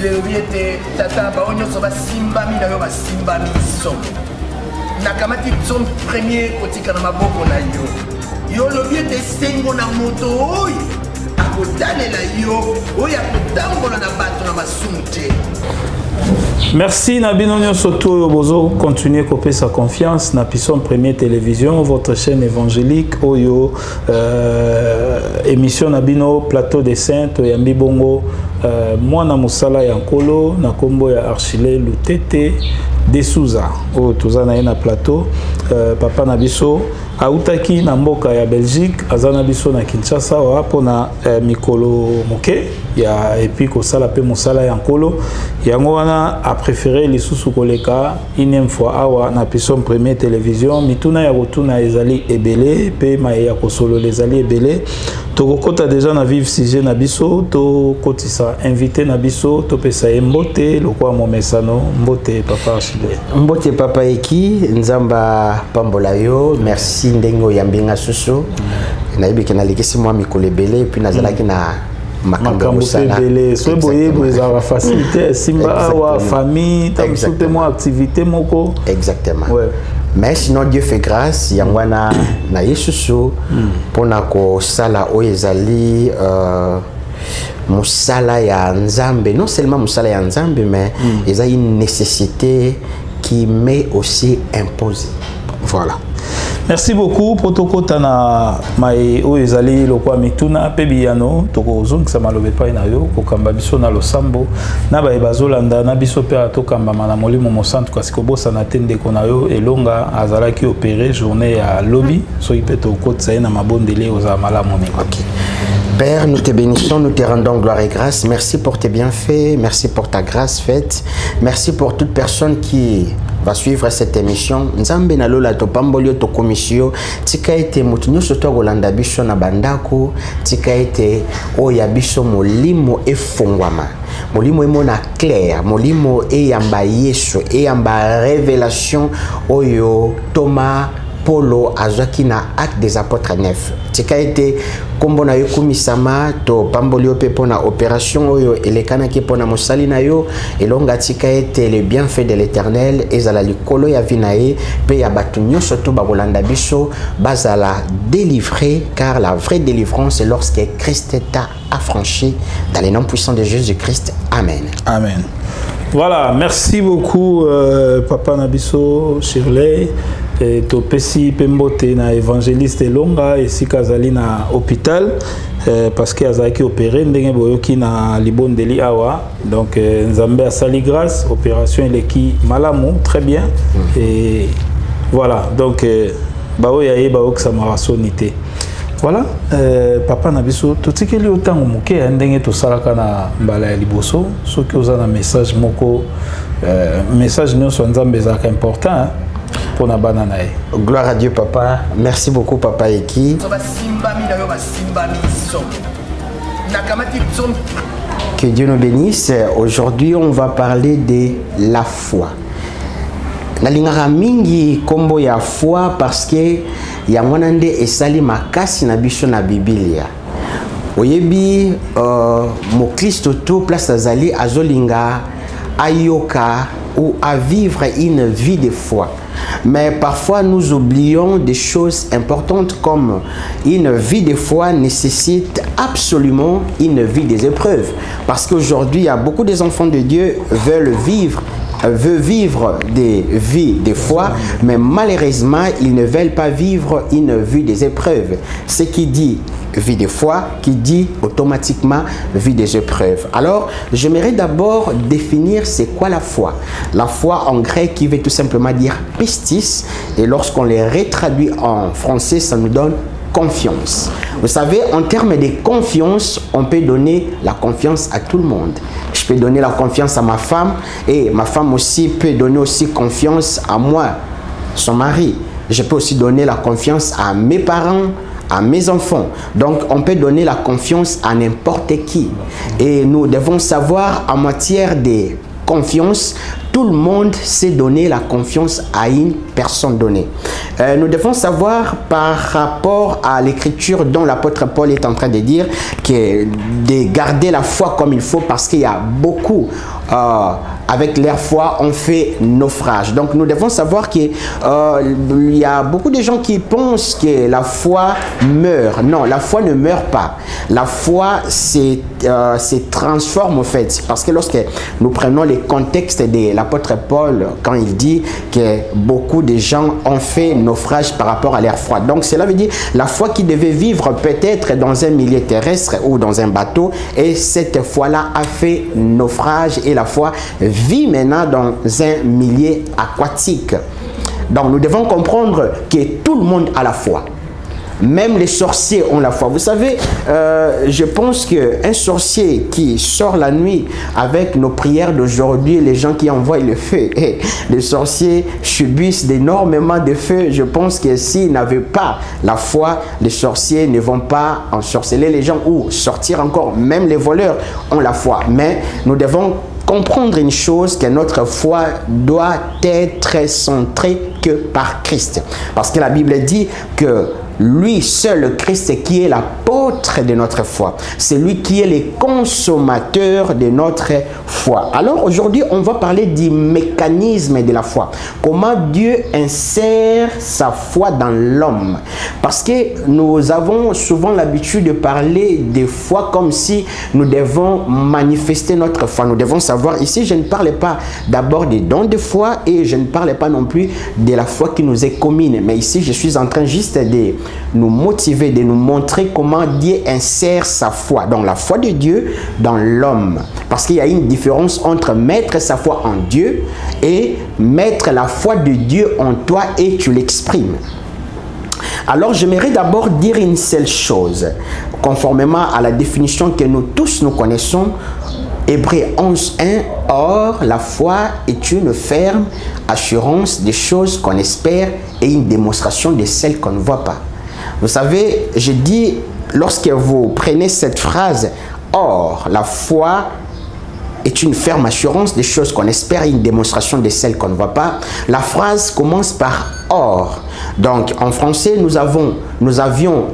Bible obiete tata ba onyo so ba simba mi na yo ba simba mi so. Nakamati son premier kotika na maboko na yo. Yo lobiete sengo na moto oy. Akotalela yo oy akotambola na bato na masumte. Merci Nabino Nyosoto Bozo, continuez à couper sa confiance. Napisson Première Télévision, votre chaîne évangélique, Oyo, émission Nabino, Plateau des Saintes, Yambi Bongo, moi na Musala Yankolo, Nakombo ya Archile Lutete, Desouza, oh Touza na plateau, Papa Nabiso, Aoutaki na mboka ya Belgique, Azana Biso na Kinshasa, wapo na Mikolo Moke, ya epi ko sala pe Musala Yankolo, yango wana a préféré les sous koleka une fois awa na Pisson Première Télévision, mituna ya rotuna ezali ebele, pe maye ko solo les ali ebele. Tokokota déjà na vivre sujet na biso, to kotisa invité na biso, to pesa mbote, lokwa momesano, mbote papa Achille. Mbote papa Eki, nzamba pambola yo, merci ndengo yambinga susu. Na yebi ke na lekisi mwa mikolo bele puis nazalaki na makambo sala. Bele, so boye boza facilité simba awa famille, tam soute mo activité moko. Exactement. Ouais. Mais sinon Dieu fait grâce yangwana na Yesusu pona ko sala oyezali musala ya nzambe, non seulement musala ya nzambe mais il y a une nécessité qui m'est aussi imposée. Voilà. Merci beaucoup. Protocole tana mai oyezali lokwa mituna pebiano toko zongisa malobe pa na yo ko kamba biso na losambo na ba bazolanda na biso pe atokamba mana molimo mo centre kasi ko bosa na tende ko na yo elonga azalaki opéré journée ya lobby so ipeto ko tsaina mabondele oza mala moni. OK. Père, nous te bénissons, nous te rendons gloire et grâce. Merci pour tes bienfaits, merci pour ta grâce faite. Merci pour toute personne qui va suivre cette émission. Nzambe na lola to pambolio to komisio tika ete mutunyo soto golanda biso na bandako tika ete oya biso molimo efongwama. Molimo emona clair, molimo eyamba Yesu, eyamba révélation oyo Thomas Polo azwaki na acte des apôtres 9. Tika ete kombo na yo kumisama to pambolio pe pona opération oyo elekana ki pona mosali na yo elonga tika ete le bienfait de l'Éternel ezala likolo ya vinae pe ya batu nyonso to bakolanda biso bazala délivré, car la vraie délivrance est lorsque Christ t'a affranchi dans les noms puissants de Jésus-Christ. Amen. Amen. Voilà, merci beaucoup Papa Nabiso Shirley. To pesi pembote na évangéliste longa et si kazali na hôpital parce que azaki opéré ndenge boyoki na libondeli awa donc nzambe asali grâce opération eleki malamu très bien et voilà donc bao yaye bao ksamara sonité voilà papa na biso totikeli otango moke ndenge to salaka na mbala ya liboso soki oza na message moko message nyonso nzambe ezaka important pour na banana. Gloire à Dieu papa, merci beaucoup papa Eki. Que Dieu nous bénisse. Aujourd'hui on va parler de la foi. Nalingaka mingi kombo ya foi parce que ya mwanande esali makasi na biso na Biblia. Oyebi mo Kristo to place azali azolinga ayoka ou à vivre une vie de foi. Mais parfois nous oublions des choses importantes comme une vie de foi nécessite absolument une vie des épreuves. Parce qu'aujourd'hui, il y a beaucoup des enfants de Dieu veulent vivre des vies de foi, mais malheureusement, ils ne veulent pas vivre une vie des épreuves. Ce qui dit vie de foi, qui dit automatiquement vie des épreuves. Alors, j'aimerais d'abord définir c'est quoi la foi. La foi en grec qui veut tout simplement dire pistis, et lorsqu'on les retraduit en français, ça nous donne confiance. Vous savez, en termes de confiance, on peut donner la confiance à tout le monde. Je peux donner la confiance à ma femme et ma femme aussi peut donner aussi confiance à moi, son mari. Je peux aussi donner la confiance à mes parents, à mes enfants. Donc, on peut donner la confiance à n'importe qui. Et nous devons savoir en matière de confiance, tout le monde sait donner la confiance à une personne donnée. Nous devons savoir par rapport à l'écriture dont l'apôtre Paul est en train de dire que de garder la foi comme il faut parce qu'il y a beaucoup avec leur foi on fait naufrage. Donc nous devons savoir qu'il y a beaucoup de gens qui pensent que la foi meurt. Non, la foi ne meurt pas. La foi se transforme en fait. Parce que lorsque nous prenons les contextes de l'apôtre Paul, quand il dit que beaucoup de gens ont fait naufrage par rapport à leur foi. Donc cela veut dire la foi qui devait vivre peut-être dans un milieu terrestre ou dans un bateau, et cette foi-là a fait naufrage et la foi vit maintenant dans un milieu aquatique. Donc nous devons comprendre que tout le monde a la foi. Même les sorciers ont la foi. Vous savez, je pense qu'un sorcier qui sort la nuit avec nos prières d'aujourd'hui, les gens qui envoient le feu, les sorciers subissent énormément de feu. Je pense que s'ils n'avaient pas la foi, les sorciers ne vont pas ensorceler les gens ou sortir encore. Même les voleurs ont la foi. Mais nous devons comprendre une chose, que notre foi doit être centrée que par Christ. Parce que la Bible dit que lui seul, le Christ, qui est l'apôtre de notre foi. C'est lui qui est le consommateur de notre foi. Alors aujourd'hui, on va parler du mécanisme de la foi. Comment Dieu insère sa foi dans l'homme. Parce que nous avons souvent l'habitude de parler de foi comme si nous devons manifester notre foi. Nous devons savoir, ici je ne parle pas d'abord des dons de foi et je ne parle pas non plus de la foi qui nous est commune. Mais ici je suis en train juste de nous motiver, de nous montrer comment Dieu insère sa foi, donc la foi de Dieu dans l'homme. Parce qu'il y a une différence entre mettre sa foi en Dieu et mettre la foi de Dieu en toi et tu l'exprimes. Alors j'aimerais d'abord dire une seule chose, conformément à la définition que nous tous nous connaissons, Hébreux 11:1, or la foi est une ferme assurance des choses qu'on espère et une démonstration de celles qu'on ne voit pas. Vous savez, je dis, lorsque vous prenez cette phrase, or, la foi est une ferme assurance des choses qu'on espère et une démonstration de celles qu'on ne voit pas. La phrase commence par or. Donc, en français, nous avions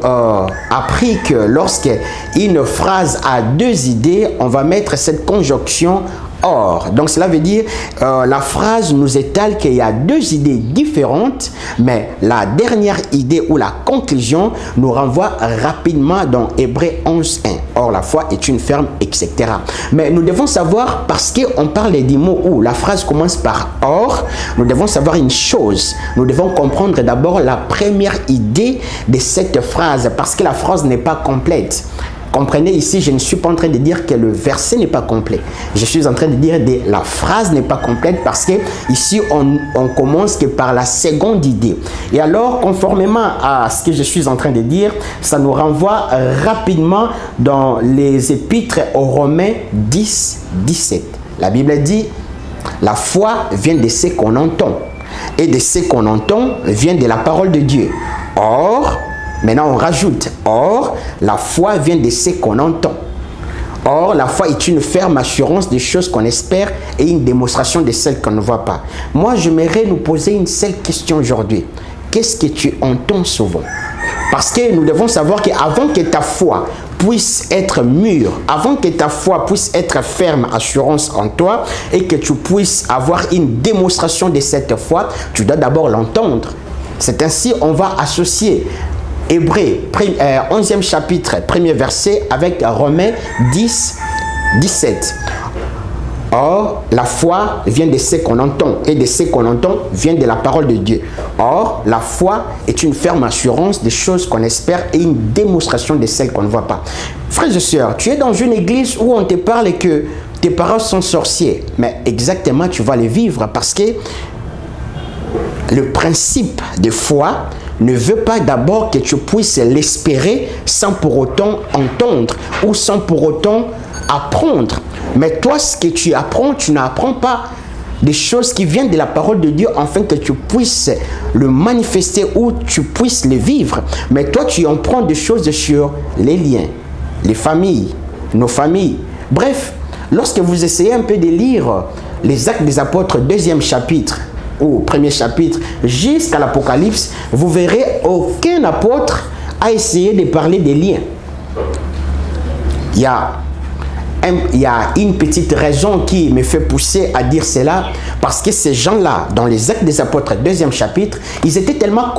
appris que lorsque une phrase a deux idées, on va mettre cette conjonction or. Donc cela veut dire la phrase nous étale qu'il y a deux idées différentes, mais la dernière idée ou la conclusion nous renvoie rapidement dans Hébreux 11:1. Or la foi est une ferme, etc. Mais nous devons savoir, parce qu'on parle du mot où la phrase commence par or, nous devons savoir une chose. Nous devons comprendre d'abord la première idée de cette phrase, parce que la phrase n'est pas complète. Comprenez, ici, je ne suis pas en train de dire que le verset n'est pas complet. Je suis en train de dire que la phrase n'est pas complète parce que ici, on commence que par la seconde idée. Et alors, conformément à ce que je suis en train de dire, ça nous renvoie rapidement dans les épîtres aux Romains 10:17. La Bible dit, la foi vient de ce qu'on entend. Et de ce qu'on entend vient de la parole de Dieu. Or, maintenant, on rajoute, or, la foi vient de ce qu'on entend. Or, la foi est une ferme assurance des choses qu'on espère et une démonstration de celles qu'on ne voit pas. Moi, j'aimerais nous poser une seule question aujourd'hui. Qu'est-ce que tu entends souvent? Parce que nous devons savoir qu'avant que ta foi puisse être mûre, avant que ta foi puisse être ferme assurance en toi et que tu puisses avoir une démonstration de cette foi, tu dois d'abord l'entendre. C'est ainsi on va associer Hébreux 11e chapitre, 1er verset avec Romains 10:17. Or, la foi vient de ce qu'on entend, et de ce qu'on entend vient de la parole de Dieu. Or, la foi est une ferme assurance des choses qu'on espère et une démonstration de celles qu'on ne voit pas. Frères et sœurs, tu es dans une église où on te parle que tes parents sont sorciers, mais exactement tu vas les vivre parce que le principe de foi ne veut pas d'abord que tu puisses l'espérer sans pour autant entendre ou sans pour autant apprendre. Mais toi, ce que tu apprends, tu n'apprends pas des choses qui viennent de la parole de Dieu afin que tu puisses le manifester ou tu puisses le vivre. Mais toi, tu en prends des choses sur les liens, les familles, nos familles. Bref, lorsque vous essayez un peu de lire les Actes des Apôtres, 2e chapitre, ou 1er chapitre, jusqu'à l'Apocalypse, vous verrez aucun apôtre a essayé de parler des liens. Il y a une petite raison qui me fait pousser à dire cela, parce que ces gens-là, dans les Actes des Apôtres, 2e chapitre, ils étaient tellement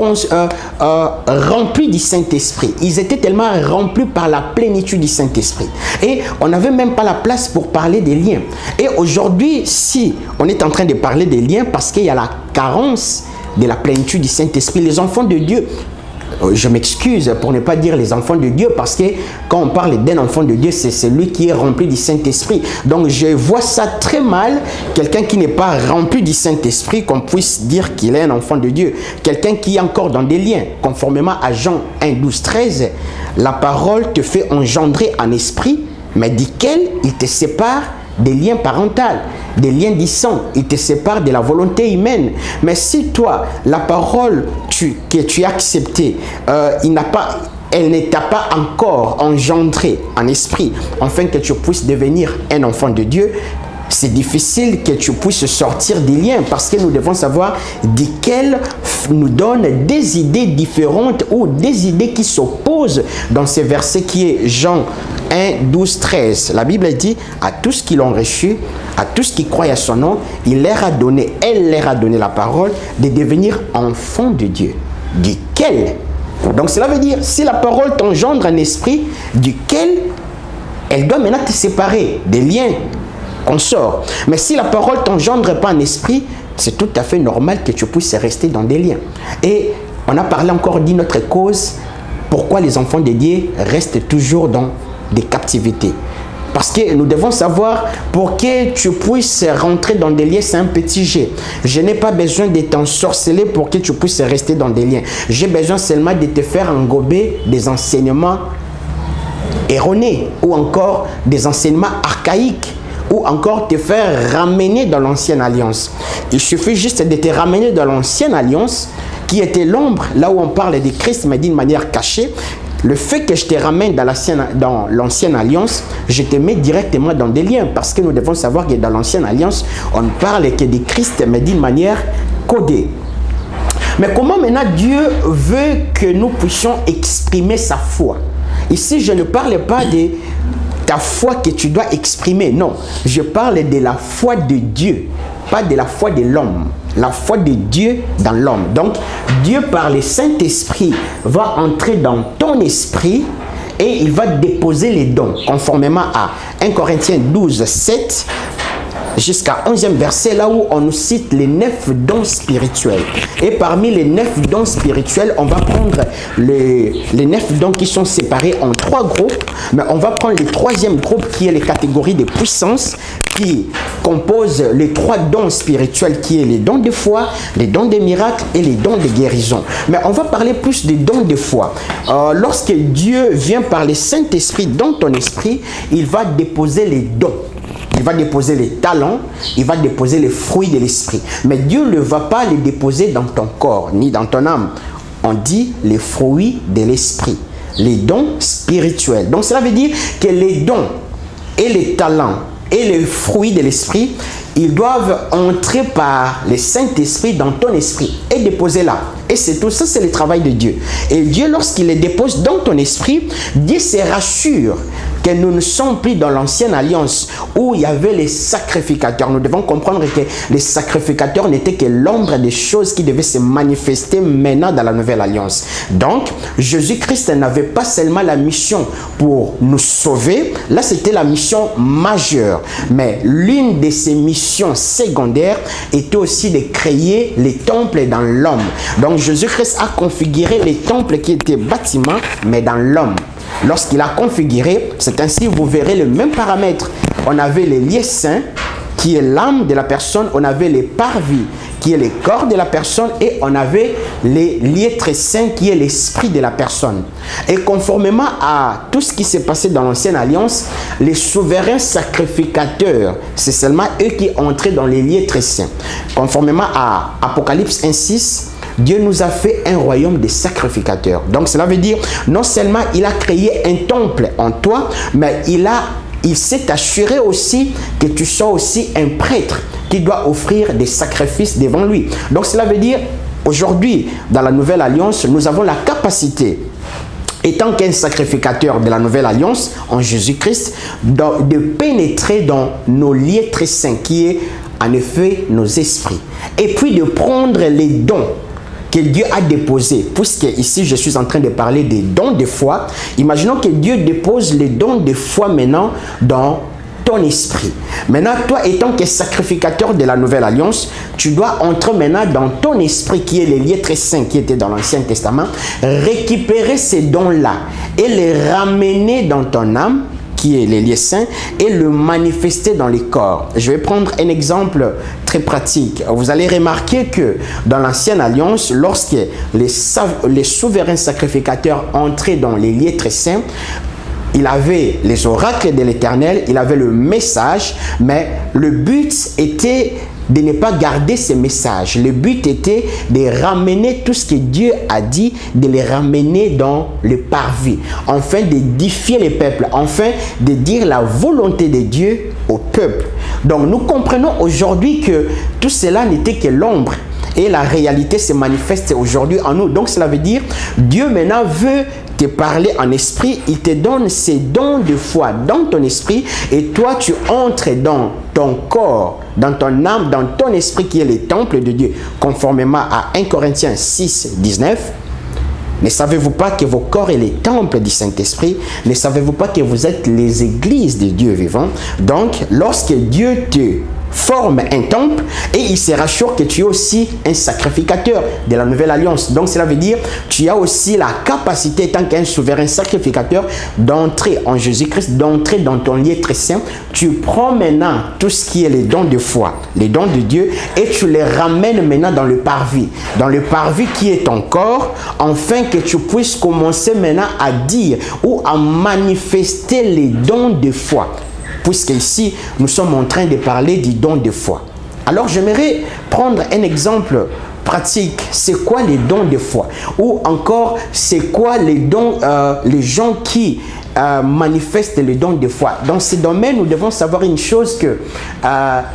remplis du Saint-Esprit. Ils étaient tellement remplis par la plénitude du Saint-Esprit. Et on n'avait même pas la place pour parler des liens. Et aujourd'hui, si on est en train de parler des liens, parce qu'il y a la carence de la plénitude du Saint-Esprit, les enfants de Dieu, je m'excuse pour ne pas dire les enfants de Dieu, parce que quand on parle d'un enfant de Dieu, c'est celui qui est rempli du Saint-Esprit. Donc je vois ça très mal, quelqu'un qui n'est pas rempli du Saint-Esprit, qu'on puisse dire qu'il est un enfant de Dieu. Quelqu'un qui est encore dans des liens, conformément à Jean 1, 12, 13, la parole te fait engendrer un esprit, mais duquel il te sépare des liens parentaux, des liens du sang, il te sépare de la volonté humaine. Mais si toi, la parole que tu as acceptée, elle ne t'a pas encore engendré un esprit, afin que tu puisses devenir un enfant de Dieu, c'est difficile que tu puisses sortir des liens, parce que nous devons savoir desquels nous donnent des idées différentes ou des idées qui s'opposent dans ce verset qui est Jean 1, 12, 13. La Bible dit, à tous qui l'ont reçu, à tous qui croient à son nom, elle leur a donné la parole de devenir enfants de Dieu. Duquel? Donc cela veut dire, si la parole t'engendre un esprit, duquel elle doit maintenant te séparer des liens qu'on sort. Mais si la parole t'engendre pas un esprit, c'est tout à fait normal que tu puisses rester dans des liens. Et on a parlé encore d'une autre cause, pourquoi les enfants de Dieu restent toujours dans des captivités. Parce que nous devons savoir, pour que tu puisses rentrer dans des liens, c'est un petit jet. Je n'ai pas besoin de t'ensorceler pour que tu puisses rester dans des liens. J'ai besoin seulement de te faire engober des enseignements erronés ou encore des enseignements archaïques, ou encore te faire ramener dans l'ancienne alliance. Il suffit juste de te ramener dans l'ancienne alliance, qui était l'ombre, là où on parle de Christ, mais d'une manière cachée. Le fait que je te ramène dans l'ancienne alliance, je te mets directement dans des liens, parce que nous devons savoir que dans l'ancienne alliance, on ne parle que de Christ, mais d'une manière codée. Mais comment maintenant Dieu veut que nous puissions exprimer sa foi? Ici, je ne parle pas de ta foi que tu dois exprimer. Non, je parle de la foi de Dieu, pas de la foi de l'homme. La foi de Dieu dans l'homme. Donc, Dieu par le Saint-Esprit va entrer dans ton esprit et il va déposer les dons, conformément à 1 Corinthiens 12, 7, jusqu'à 11e verset, là où on nous cite les 9 dons spirituels. Et parmi les 9 dons spirituels, on va prendre les 9 dons qui sont séparés en 3 groupes, mais on va prendre le 3e groupe qui est les catégories de puissance, qui composent les 3 dons spirituels, qui est les dons de foi, les dons de miracles et les dons de guérison. Mais on va parler plus des dons de foi. Lorsque Dieu vient par le Saint-Esprit dans ton esprit, il va déposer les dons. Il va déposer les talents, il va déposer les fruits de l'esprit. Mais Dieu ne va pas les déposer dans ton corps, ni dans ton âme. On dit les fruits de l'esprit, les dons spirituels. Donc cela veut dire que les dons et les talents et les fruits de l'esprit, ils doivent entrer par le Saint-Esprit dans ton esprit et déposer là. Et c'est tout ça, c'est le travail de Dieu. Et Dieu, lorsqu'il les dépose dans ton esprit, Dieu se rassure que nous ne sommes plus dans l'ancienne alliance où il y avait les sacrificateurs. Nous devons comprendre que les sacrificateurs n'étaient que l'ombre des choses qui devaient se manifester maintenant dans la nouvelle alliance. Donc, Jésus-Christ n'avait pas seulement la mission pour nous sauver. Là, c'était la mission majeure. Mais l'une de ses missions secondaires était aussi de créer les temples dans l'homme. Donc, Jésus-Christ a configuré les temples qui étaient bâtiments, mais dans l'homme. Lorsqu'il a configuré, c'est ainsi, vous verrez le même paramètre. On avait les lieux saints, qui est l'âme de la personne, on avait les parvis, qui est le corps de la personne, et on avait les lieux très saints, qui est l'esprit de la personne. Et conformément à tout ce qui s'est passé dans l'ancienne alliance, les souverains sacrificateurs, c'est seulement eux qui entraient dans les lieux très saints. Conformément à Apocalypse 1:6, Dieu nous a fait un royaume de sacrificateurs. Donc cela veut dire, non seulement il a créé un temple en toi, mais il il s'est assuré aussi que tu sois aussi un prêtre qui doit offrir des sacrifices devant lui. Donc cela veut dire, aujourd'hui, dans la Nouvelle Alliance, nous avons la capacité, étant qu'un sacrificateur de la Nouvelle Alliance, en Jésus-Christ, de pénétrer dans nos lieux très saints, qui est en effet nos esprits. Et puis de prendre les dons que Dieu a déposés. Puisque ici, je suis en train de parler des dons de foi. Imaginons que Dieu dépose les dons de foi maintenant dans ton esprit. Maintenant, toi étant que sacrificateur de la Nouvelle Alliance, tu dois entrer maintenant dans ton esprit, qui est les lieux très saints qui étaient dans l'Ancien Testament, récupérer ces dons-là et les ramener dans ton âme, qui est les lieux saints, et le manifester dans les corps. Je vais prendre un exemple très pratique. Vous allez remarquer que dans l'Ancienne Alliance, lorsque les souverains sacrificateurs entraient dans les lieux très saints, il avait les oracles de l'Éternel, il avait le message, mais le but était de ne pas garder ces messages. Le but était de ramener tout ce que Dieu a dit, de les ramener dans le parvis, afin d'édifier les peuples, afin de dire la volonté de Dieu au peuple. Donc nous comprenons aujourd'hui que tout cela n'était que l'ombre, et la réalité se manifeste aujourd'hui en nous. Donc cela veut dire, Dieu maintenant veut te parler en esprit, il te donne ces dons de foi dans ton esprit, et toi tu entres dans ton corps, dans ton âme, dans ton esprit qui est le temple de Dieu, conformément à 1 Corinthiens 6, 19. Ne savez-vous pas que vos corps est le temple du Saint-Esprit? Ne savez-vous pas que vous êtes les églises de Dieu vivant? Donc, lorsque Dieu te forme un temple, et il se rassure que tu es aussi un sacrificateur de la Nouvelle Alliance. Donc cela veut dire tu as aussi la capacité, tant qu'un souverain sacrificateur, d'entrer en Jésus-Christ, d'entrer dans ton lieu très saint. Tu prends maintenant tout ce qui est les dons de foi, les dons de Dieu, et tu les ramènes maintenant dans le parvis qui est ton corps, afin que tu puisses commencer maintenant à dire ou à manifester les dons de foi. Puisque ici, nous sommes en train de parler du don de foi. Alors, j'aimerais prendre un exemple pratique. C'est quoi les dons de foi? Ou encore, c'est quoi les dons, les gens qui manifestent les dons de foi? Dans ce domaine, nous devons savoir une chose, que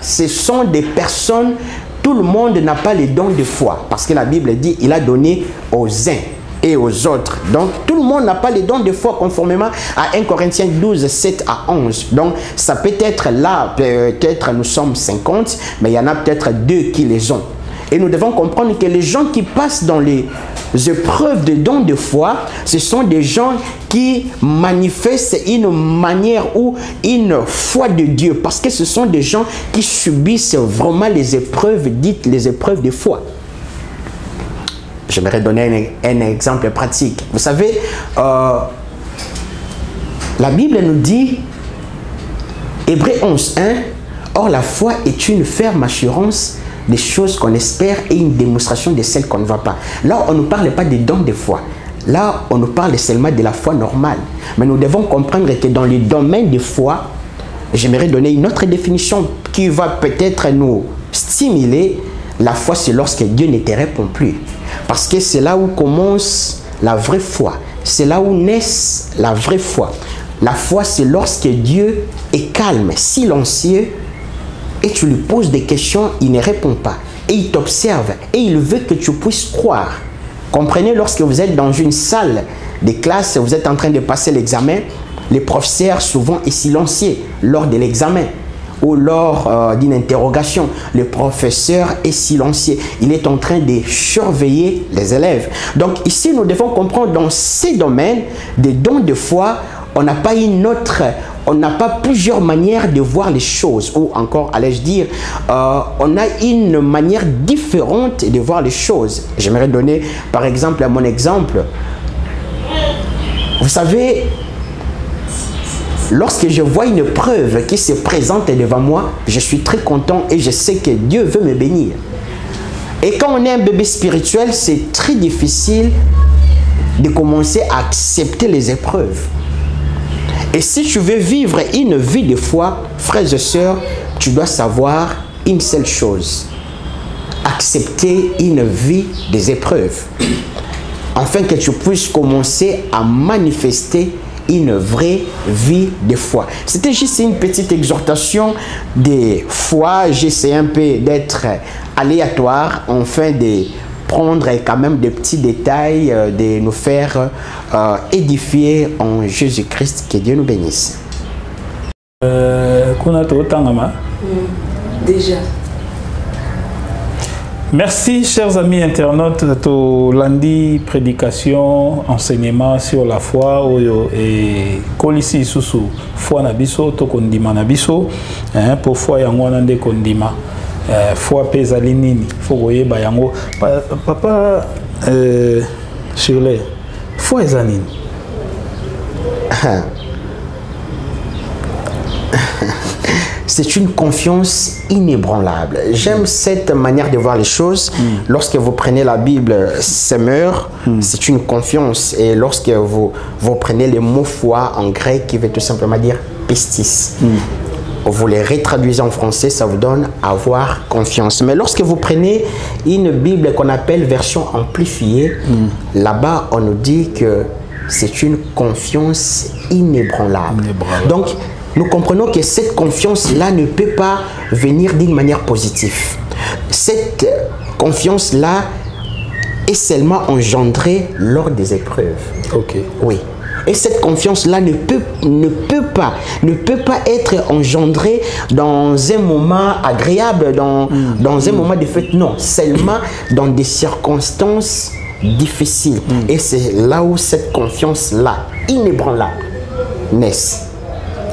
ce sont des personnes, tout le monde n'a pas les dons de foi. Parce que la Bible dit, il a donné aux uns et aux autres. Donc, tout le monde n'a pas les dons de foi, conformément à 1 Corinthiens 12, 7 à 11. Donc, ça peut être là, peut-être nous sommes 50, mais il y en a peut-être 2 qui les ont. Et nous devons comprendre que les gens qui passent dans les épreuves de dons de foi, ce sont des gens qui manifestent une manière ou une foi de Dieu. Parce que ce sont des gens qui subissent vraiment les épreuves, dites les épreuves de foi. J'aimerais donner un exemple pratique. Vous savez, la Bible nous dit, Hébreux 11, 1, « Or la foi est une ferme assurance des choses qu'on espère et une démonstration de celles qu'on ne voit pas. » Là, on ne parle pas des dons de foi. Là, on nous parle seulement de la foi normale. Mais nous devons comprendre que dans le domaine de foi, j'aimerais donner une autre définition qui va peut-être nous stimuler. La foi, c'est lorsque Dieu ne te répond plus. Parce que c'est là où commence la vraie foi. C'est là où naît la vraie foi. La foi, c'est lorsque Dieu est calme, silencieux, et tu lui poses des questions, il ne répond pas. Et il t'observe, et il veut que tu puisses croire. Comprenez, lorsque vous êtes dans une salle de classe, vous êtes en train de passer l'examen, le professeur souvent est silencieux lors de l'examen. Ou lors d'une interrogation, le professeur est silencieux. Il est en train de surveiller les élèves. Donc ici, nous devons comprendre, dans ces domaines des dons de foi, on n'a pas une autre, on n'a pas plusieurs manières de voir les choses. Ou encore, allais-je dire, on a une manière différente de voir les choses. J'aimerais donner, par exemple, mon exemple. Vous savez, lorsque je vois une preuve qui se présente devant moi, je suis très content et je sais que Dieu veut me bénir. Et quand on est un bébé spirituel, c'est très difficile de commencer à accepter les épreuves. Et si tu veux vivre une vie de foi, frères et sœurs, tu dois savoir une seule chose: accepter une vie des épreuves, afin que tu puisses commencer à manifester une vraie vie de foi. C'était juste une petite exhortation de foi. J'essaie un peu d'être aléatoire afin de prendre quand même des petits détails, de nous faire édifier en Jésus-Christ. Que Dieu nous bénisse. Déjà. Merci, chers amis internautes, de lundi prédication, enseignement sur la foi, et kolisi susu foi nabiso, to kondima nabiso, pour foi yango nande kondima, foi pezali nini, fogoye bayango, papa Shirley, foi ezanini. C'est une confiance inébranlable. J'aime cette manière de voir les choses. Lorsque vous prenez la Bible, semeur, c'est une confiance. Et lorsque vous prenez le mot foi en grec, qui veut tout simplement dire pistis, vous les retraduisez en français, ça vous donne avoir confiance. Mais lorsque vous prenez une Bible qu'on appelle version amplifiée, là-bas, on nous dit que c'est une confiance inébranlable. Donc, nous comprenons que cette confiance-là ne peut pas venir d'une manière positive. Cette confiance-là est seulement engendrée lors des épreuves. Ok. Oui. Et cette confiance-là ne peut pas être engendrée dans un moment agréable, dans un moment de fête. Non, seulement dans des circonstances difficiles. Et c'est là où cette confiance-là, inébranlable, naît.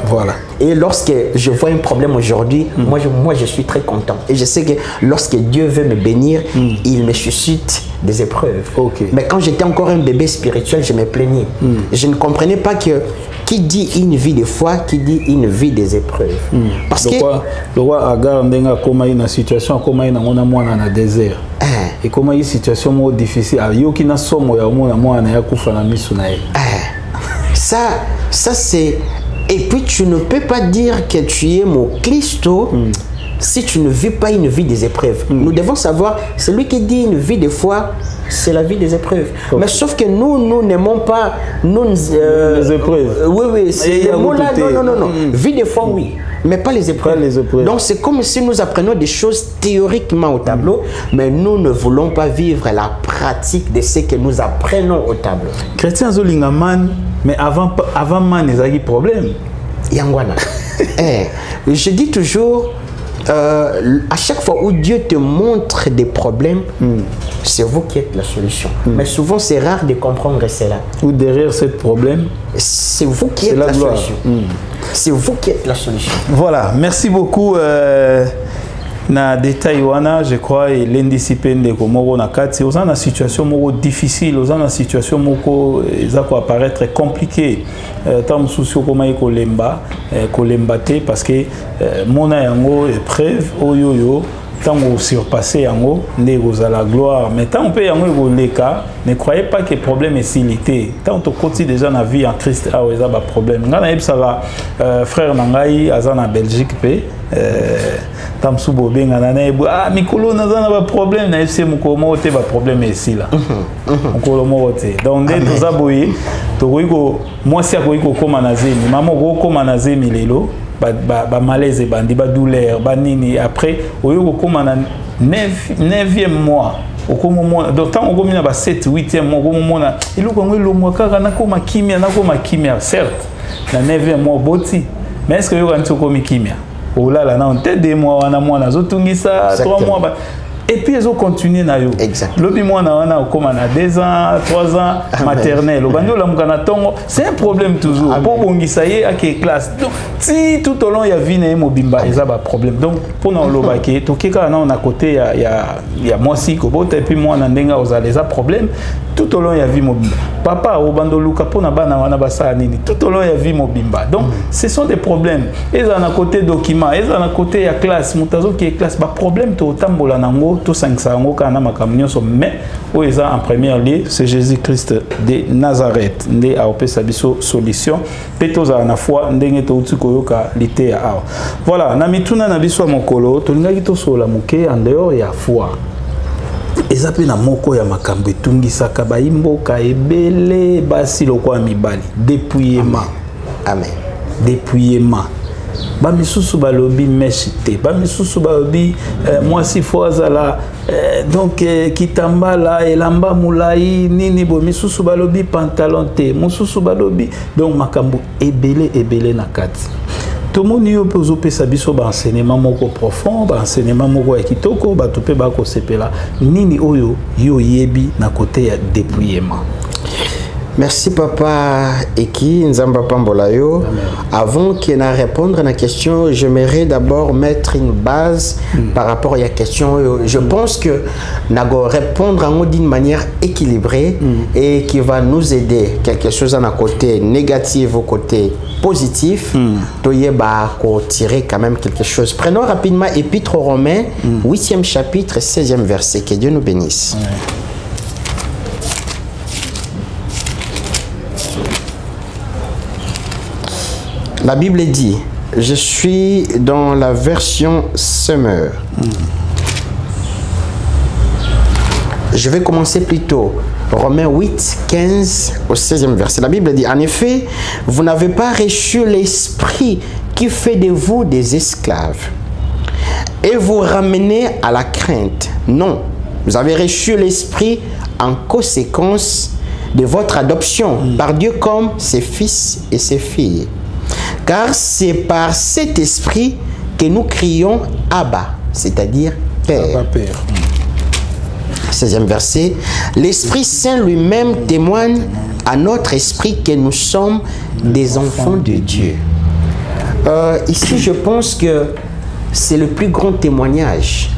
Voilà. Et lorsque je vois un problème aujourd'hui, moi je suis très content. Et je sais que lorsque Dieu veut me bénir, il me suscite des épreuves. Mais quand j'étais encore un bébé spirituel, je me plaignais. Je ne comprenais pas que qui dit une vie de foi, qui dit une vie des épreuves. Parce que le roi Agar ndenga koma ina situation koma ina ngona mwana na désert. Et comment une situation difficile. Yoki na somo ya mwana mwana ya kufa na misu na ye. Ça c'est. Et puis tu ne peux pas dire que tu es mon Christo si tu ne vis pas une vie des épreuves. Nous devons savoir, celui qui dit une vie de foi, c'est la vie des épreuves. Mais sauf que nous n'aimons pas les épreuves. Oui, c'est le mot là, non. Vie de foi, oui, mais pas les épreuves. Donc c'est comme si nous apprenons des choses théoriquement au tableau, mais nous ne voulons pas vivre la pratique de ce que nous apprenons au tableau. Chrétien Zolingaman, mais avant man, il y a des problèmes. Yangwana. Je dis toujours, à chaque fois où Dieu te montre des problèmes, c'est vous qui êtes la solution. Mais souvent, c'est rare de comprendre cela. Ou derrière ce problème, c'est vous qui êtes la solution. C'est vous qui êtes la solution. Voilà, merci beaucoup. Na détail wana, je crois, et l'indiscipline de Komoro na kati, aux en situation moko difficile, aux en situation moko ça peut apparaître compliqué. Tant soucio comme kolemba te parce que mona yango épreuve oyoyo tant vous surpassez yango ne vous à la gloire. Mais tant on peut yango goleka, ne croyez pas que le problème est silité. Tant on continue déjà na vie en Christ a oza ba problème. Ngana yeb ça va frère nangai azana Belgique pe tam subo benga na na mikolo na zana ba problème na FC mukomo te ba problème ici là. Mukolo mo te. Donc dès tout ça boye to ko moi si akoiko koma na zemi maman ko koma na zemi lelo ba malaise bandi ba douleur ba nini après oyo koma na 9e mois okomo mona donc tant okomi na ba 7 8e mois okomo mona iloko ngelo mois kaka na koma kimia certes na 9e mois boti mais est-ce que yo kanti okomi kimia olala na on te 2 mois wana mwana zotungisa 3 mois ba et puis ils ont continué na yo. Lobi mwana wana okoma na 2 ans, 3 ans maternelle. Obandi olamuka na tongo, c'est un problème toujours. Pour bongisa ye à quelle classe. Donc si tout au long il y a vie na mobimba, il y a pas problème. Donc pour na lobaki, to keka na on à côté il y a moi si kobota et puis moi na ndenga ozala ça problème. Tout au long il y a vie mobimba. Papa obando luka pour na bana wana basa nini. Tout au long il y a vie mobimba. Donc ce sont des problèmes. Et ça na côté document, et ça na côté ya classe, mutazo qui est classe, ba problème to tambola nango tout 500 mais en première lieu c'est Jésus-Christ de Nazareth ndé a opé sabiso solution peto za na foi ndenge to utikoyoka lité ya awa. Voilà na mituna na biso mokolo to lingaki to sola moke en dehors ya foi eza pe na moko ya makambo etungisaka baimboka ebele basi lokwa mibali dépouillement. Amen. Dépouillement. Ba misusu balobi meshite, ba misusu balobi mwasi fo azala donc kitambala elamba mulai nini bo misusu balobi pantalon te, misusu balobi donc makambo ebele na kati. Tout le monde yo pozo pesa biso ba enseignement moko profond, ba enseignement moko ya kitoko, ba topé ba ko sepela nini oyo yo yebi na côté ya dépouillement. Merci papa Eki Nzamba Pambolayo. Avant qu'il n'ait répondre à la question, j'aimerais d'abord mettre une base par rapport à la question. Je pense que nous répondre d'une manière équilibrée et qui va nous aider quelque chose à un côté négatif au côté positif. Pour tirer quand même quelque chose. Prenons rapidement Épître aux Romains, 8e chapitre, 16e verset. Que Dieu nous bénisse. La Bible dit, je suis dans la version Semeur. Je vais commencer plutôt. Romains 8, 15 au 16e verset. La Bible dit, en effet, vous n'avez pas reçu l'esprit qui fait de vous des esclaves et vous ramenez à la crainte. Non, vous avez reçu l'esprit en conséquence de votre adoption par Dieu comme ses fils et ses filles. Car c'est par cet esprit que nous crions Abba, c'est-à-dire Père. Abba, Père. 16e verset. L'Esprit Saint lui-même témoigne à notre esprit que nous sommes des enfants de Dieu. Ici, je pense que c'est le plus grand témoignage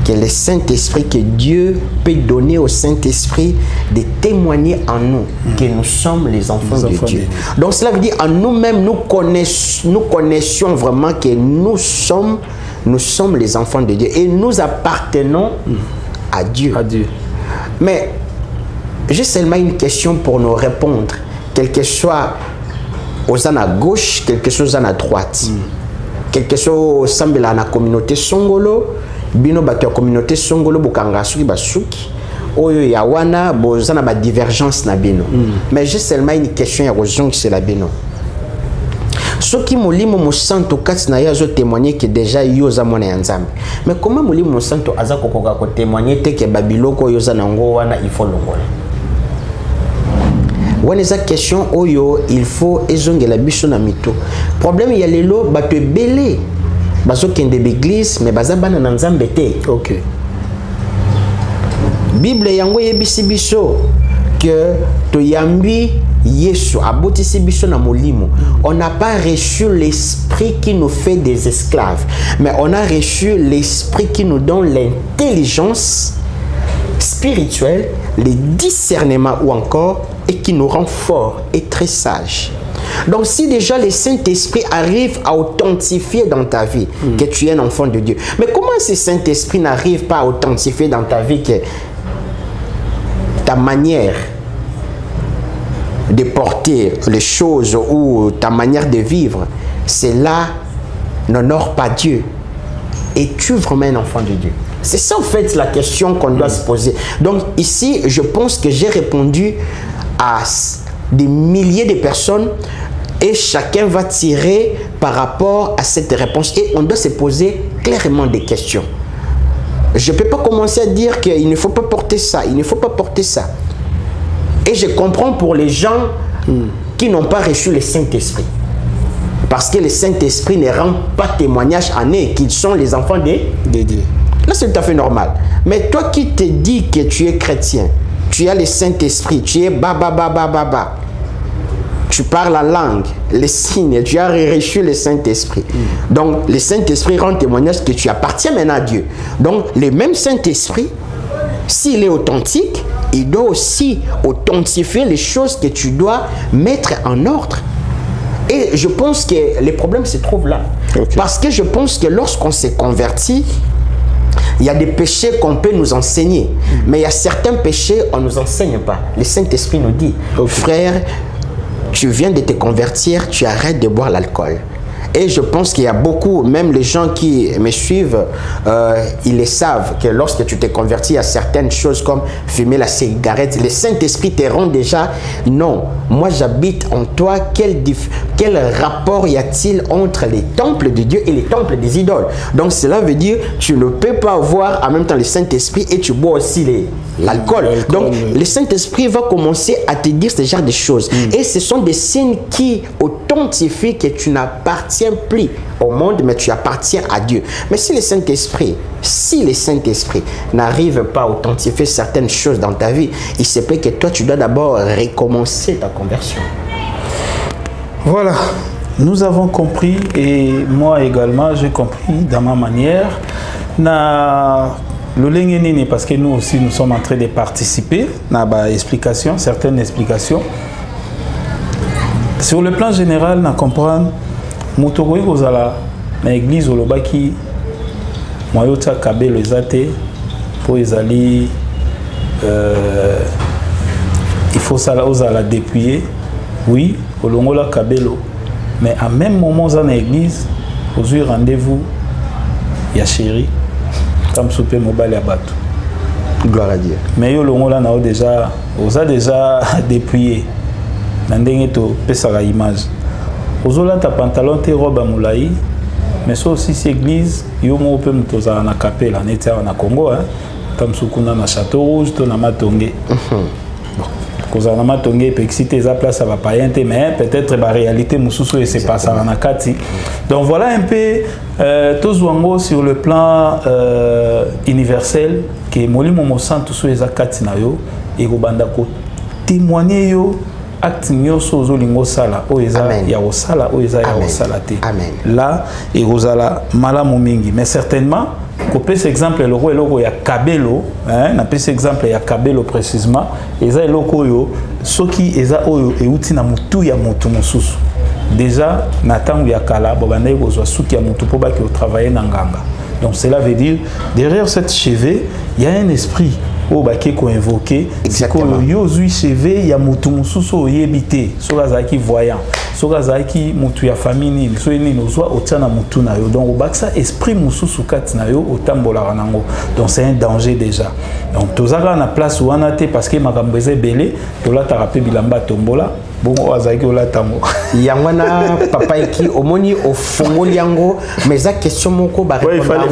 que le Saint-Esprit, que Dieu peut donner au Saint-Esprit de témoigner en nous que nous sommes les enfants de Dieu. Donc cela veut dire en nous-mêmes, nous connaissions vraiment que nous sommes les enfants de Dieu et nous appartenons à Dieu. Mais j'ai seulement une question pour nous répondre, quel que soit aux ans à gauche, quelque chose à droite, quelque chose semble à la communauté Songolo, bino bato ya communauté Songolo bokanga suki basuki oyo ya wana bozana ba divergence na bino. Mais j'ai seulement une question ya rozong c'est la bino. Soki molimo mosanto kati na yazo témoigner que déjà yoza mona ya Nzambe. Mais comment molimo mosanto aza kokoka ko témoigner te que babiloko yoza nango wana il faut longola. Wana eza question oyo il faut ezongela biso na mito. Problème ya lelo bato ebele bazo kende l'église mais baza bana na Nzambe te. OK. Bible yango yebisi biso que to yambi Yesu abotisi biso na molimo. On n'a pas reçu l'esprit qui nous fait des esclaves, mais on a reçu l'esprit qui nous donne l'intelligence spirituelle, le discernement ou encore et qui nous rend forts et très sages. Donc si déjà le Saint-Esprit arrive à authentifier dans ta vie que tu es un enfant de Dieu, mais comment ce Saint-Esprit n'arrive pas à authentifier dans ta vie que ta manière de porter les choses ou ta manière de vivre, cela n'honore pas Dieu? Es-tu vraiment un enfant de Dieu? C'est ça en fait la question qu'on doit se poser. Donc ici, je pense que j'ai répondu à des milliers de personnes et chacun va tirer par rapport à cette réponse et on doit se poser clairement des questions. Je ne peux pas commencer à dire qu'il ne faut pas porter ça, il ne faut pas porter ça. Et je comprends pour les gens qui n'ont pas reçu le Saint-Esprit. Parce que le Saint-Esprit ne rend pas témoignage en eux qu'ils sont les enfants de Dieu. Là, c'est tout à fait normal. Mais toi qui te dis que tu es chrétien, tu as le Saint-Esprit, tu es ba. Tu parles la langue, les signes, tu as reçu le Saint-Esprit. Donc, le Saint-Esprit rend témoignage que tu appartiens maintenant à Dieu. Donc, le même Saint-Esprit, s'il est authentique, il doit aussi authentifier les choses que tu dois mettre en ordre. Et je pense que le problème se trouve là. Okay. Parce que je pense que lorsqu'on s'est converti, il y a des péchés qu'on peut nous enseigner. Mais il y a certains péchés, on ne nous enseigne pas. Le Saint-Esprit nous dit, frère, tu viens de te convertir, tu arrêtes de boire l'alcool. Et je pense qu'il y a beaucoup, même les gens qui me suivent, ils le savent, que lorsque tu t'es converti à certaines choses comme fumer la cigarette, le Saint-Esprit te rend déjà, non, moi j'habite en toi, quel rapport y a-t-il entre les temples de Dieu et les temples des idoles? Donc cela veut dire, tu ne peux pas avoir en même temps le Saint-Esprit et tu bois aussi l'alcool. Donc le Saint-Esprit va commencer à te dire ce genre de choses. Et ce sont des signes qui authentifient que tu n'appartiens plus au monde, mais tu appartiens à Dieu. Mais si le Saint-Esprit n'arrive pas à authentifier certaines choses dans ta vie, il se peut que toi, tu dois d'abord recommencer ta conversion. Voilà, nous avons compris, et moi également, j'ai compris dans ma manière. Parce que nous aussi, nous sommes en train de participer à certaines explications. Sur le plan général, nous comprenons Moutoroui Kozala, dans l'église Olobaki, Moyota Kabelo Ezate, pour les alliés, il faut ça la dépouiller, oui, Olongola Kabelo. Mais à même moment, dans l'église, vous avez rendez-vous, il y a chéri, comme souper mobile à bateau. Gloire à Dieu. Mais Olongola n'a déjà, vous a déjà dépouillé. Nandenge to pesa la image. Ozola ta pantalon te robe moulaï, mais ça aussi c'est église, yo mo pe mutoza na capella neta na Congo hein. Tam sukuna na Château Rouge to na Matongé. Koza na Matongé pe exciter za place ça va pas yente mais peut-être la réalité mususu et c'est pas ça na kati. Donc voilà un peu tozwango sur le plan universel que molimo mo santu so eza kati na yo et ko banda ko témoigner yo acte nyoso ozolingo sala oeza ya osala oeza ya osala te là et ozala malamu mingi mais certainement ko pese exemple eloko ya Kabelo hein na pese exemple ya Kabelo précisément eza eloko yo soki eza oyo euti na mutu ya mutu mosusu déjà na tangu ya kala bobanda kozwa suki ya mutu po baki travailler na nganga. Donc cela veut dire derrière cette cheveux il y a un esprit au baquet qu'on invoqué, c'est que yo zui cheve ya mutu mususu yebite, sorazaki voyant, sorazaki mutu ya famille ni, so ni nozwa otana mutu na yo. Donc au baksa esprit mususu kati na yo otambola ranango. Donc c'est un danger déjà. Donc tozaka na place où anate parce que makambo eze belé, tola tarape bilamba tombola. Bon, azaki ola tango. Yangwana papa eki omoni ofongoli yango mais za question moko ba répondre.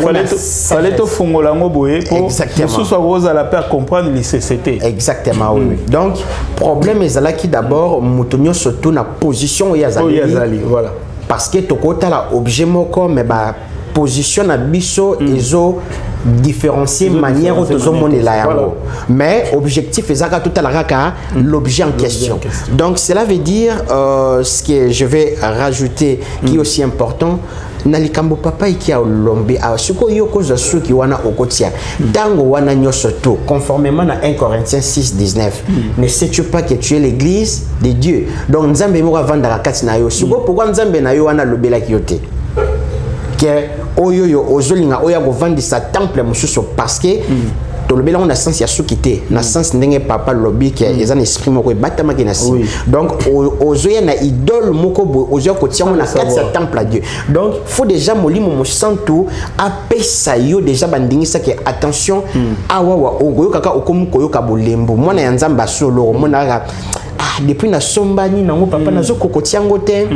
Fallait to fongola ngo boye pour mususu akoza la peur comprendre les CCT. Exactement oui. Donc problème ezalaki d'abord mutonyo surtout na position yazali. Voilà. Parce que tokota la objet moko mais ba position na biso ezo différencier manière où tous monde là yango. Mais objectif ezaka tout à la raka l'objet en question. Donc cela veut dire ce que je vais rajouter qui est aussi important. Nalikambo papa iki a lombe a suko yoko za suki wana okotia dango wana nyoso to conformément à 1 Corinthiens 6:19 ne sais-tu pas que tu es l'église de Dieu donc nzambe mo vanda la kati na yo suko pourquoi nzambe na yo wana lobela kiyote que oyoyo ozolinga oya go vandi sa temple mususu parce que to lobela on a sens ya sukité na sens ndenge papa lobi que les en esprit moko batama ki na si donc ozoya na idole moko bo ozoya ko tia na kati ya temple à Dieu donc faut déjà molimo mo santu apesa yo déjà bandingisa que attention awawa ogoyo kaka okomu koyoka bolembo mwana ya nzamba solo mona depuis na sombani nango papa nazo kokotia ngote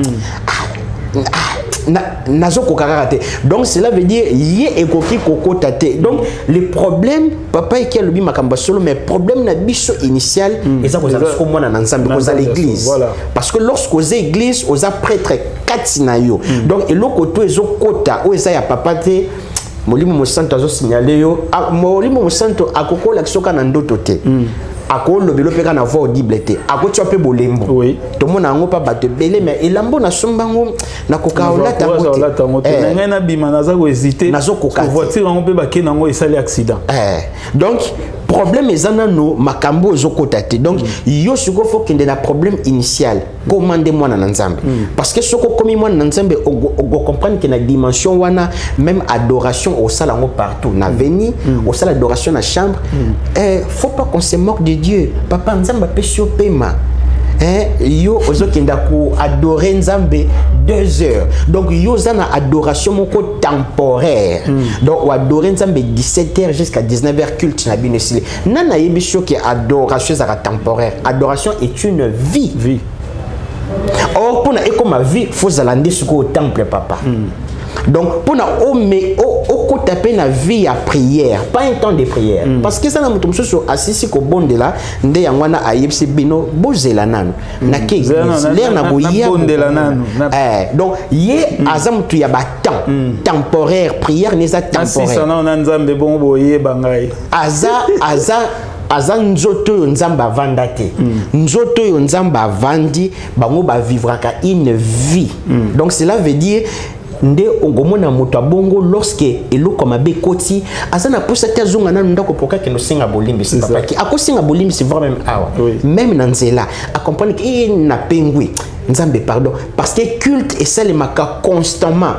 donc cela veut dire yé ekoki kokota te donc le problème papa qui a le makamba solo mais problème na biso initial et ça vous avez comme moi na nzambe cause à l'église parce que lorsque aux églises aux prêtres katina yo donc eloko to ezokota o eza ya papa te molimo mo santo azo signaler yo molimo mo santo akokola kisoka na ndoto te ako lobelo peka na voix audible te ako tu ape bolembo to mona ngo pa bato belé mais elambo na sombango na kokaola tango te ngena bima naza ko hésiter nazo koka voiture ngo pe ba ke nango esali accident donc problème ezana no makambo ezokota te donc yo siko faut kende na problème initial commander moi na nzambe parce que soko komi moi na nzambe o comprendre que na dimension wana même adoration au salango partout na veni au sala adoration na chambre faut pas qu'on se moque de Dieu papa nzamba pesio pema yo ozokenda ko adorer nzambe 2 heures. Donc yozana adoration moko temporaire. Donc ou adorer nzambe 17h jusqu'à 19h culte na binesili. Nana yebisho que adoration sera temporaire. Adoration est une vie. Or pour na comme vie faut zalande au temple papa. Donc pour na taper la vie à prière, pas un temps de prière. Parce que ça n'a pas de assis ko bonde là, ndé yangwana ayepsi bino bozela nanu. Na ke l'air na boya bonde la nanu. Donc yé azam tu ya ba temps temporaire, prière n'est pas temporaire. Si ça na nzambe bon boye bangay. Aza nzoto yo nzamba vanda te. Nzoto yo nzamba vandi bango ba vivraka une vie. Donc cela veut dire nde ongomona moto bongo lorsque eloko mabe koti azana posa te zonga na ndako poka ke no singa bolimbi si papa ki akosinga bolimbi si vraiment awa même na nzela a comprendre que na pengui nzambe pardon parce que culte et ça le maka constamment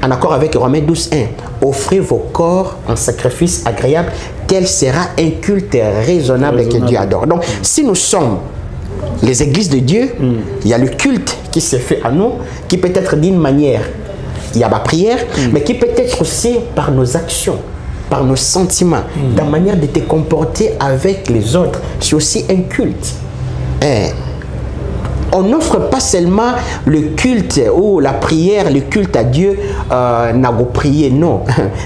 en accord avec Romains 12:1 offrez vos corps en sacrifice agréable tel sera un culte raisonnable que Dieu adore. Donc si nous sommes les églises de Dieu, il y a le culte qui se fait à nous, qui peut être d'une manière, il y a ma prière, mais qui peut être aussi par nos actions, par nos sentiments, la manière de te comporter avec les autres. C'est aussi un culte. On n'offre pas seulement le culte ou la prière, le culte à Dieu, n'a prier, non.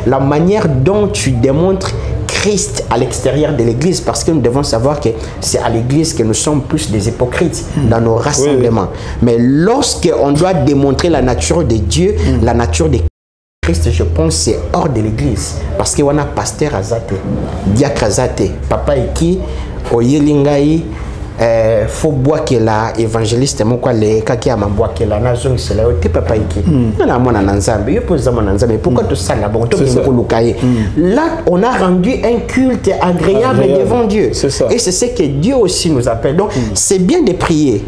La manière dont tu démontres Christ à l'extérieur de l'église, parce que nous devons savoir que c'est à l'église que nous sommes plus des hypocrites dans nos rassemblements. Mais lorsque on doit démontrer la nature de Dieu, la nature de Christ, je pense c'est hors de l'église. Parce que on a pasteur azate, diacre azate, papa qui oyelingai faut boire que la évangéliste moko le kaki ama boire que la nation c'est là te papa iki na mona nzambe yo poza mona nzambe pourquoi tout ça là bon to ko lukaye là on a rendu un culte agréable devant Dieu et c'est ce que Dieu aussi nous appelle. Donc c'est bien de prier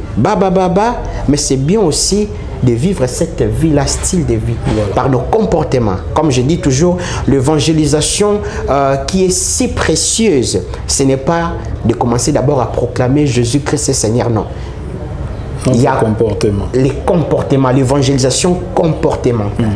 mais c'est bien aussi de vivre cette vie-là, style de vie, par nos comportements. Comme je dis toujours, l'évangélisation qui est si précieuse, ce n'est pas de commencer d'abord à proclamer Jésus-Christ Seigneur, non. Il y a les comportements, l'évangélisation comportementale.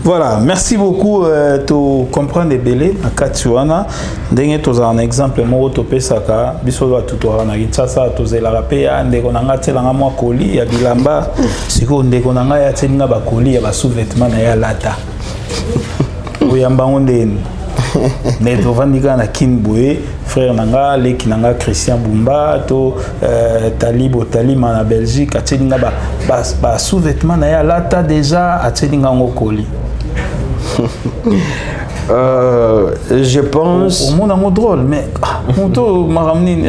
Voilà, merci beaucoup. Tu comprends des bélés à Katuana. Dernier, tu as un exemple. Moi, tu peux ça. Biso à tout toi. Na Kinshasa, tu as la rapé. Ande konanga tselanga moi colis. Ya bilamba. Siko ande konanga ya tselinga ba colis ya ba sous-vêtements na ya lata. Oyamba onde. Ne tovandika na Kinboué, frère nanga, leki nanga Christian Bumba, to Talibo Talima na Belgique. Atselinga ba sous-vêtements na ya lata déjà. Atselinga ngokoli. Je pense. Au monde est drôle, mais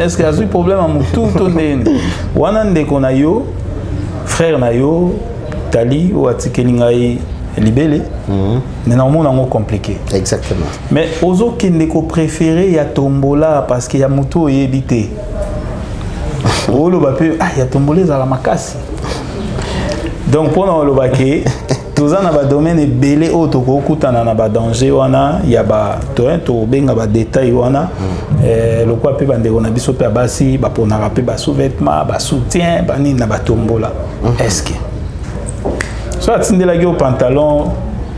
est-ce qu'il y a un problème à tout Wanande Konayo, frère Nayo, Tali ou Atikelingaï libellé, mais dans le monde est compliqué. Exactement. Mais aux autres qui ne préféré, il y a Tombola parce qu'il y a Mouto et Ebité. Oh, le bapé, il y a Tombolé à la Makassi. Donc, pour le baquet, tous les domaines sont belés, autres que danger, il y a des détails. Le quoi peut bander on a biso pe basi, ba pour na ba sous-vêtements, ba soutien, ba ni na ba tombola. Est-ce que soit tinde la gueule pantalon,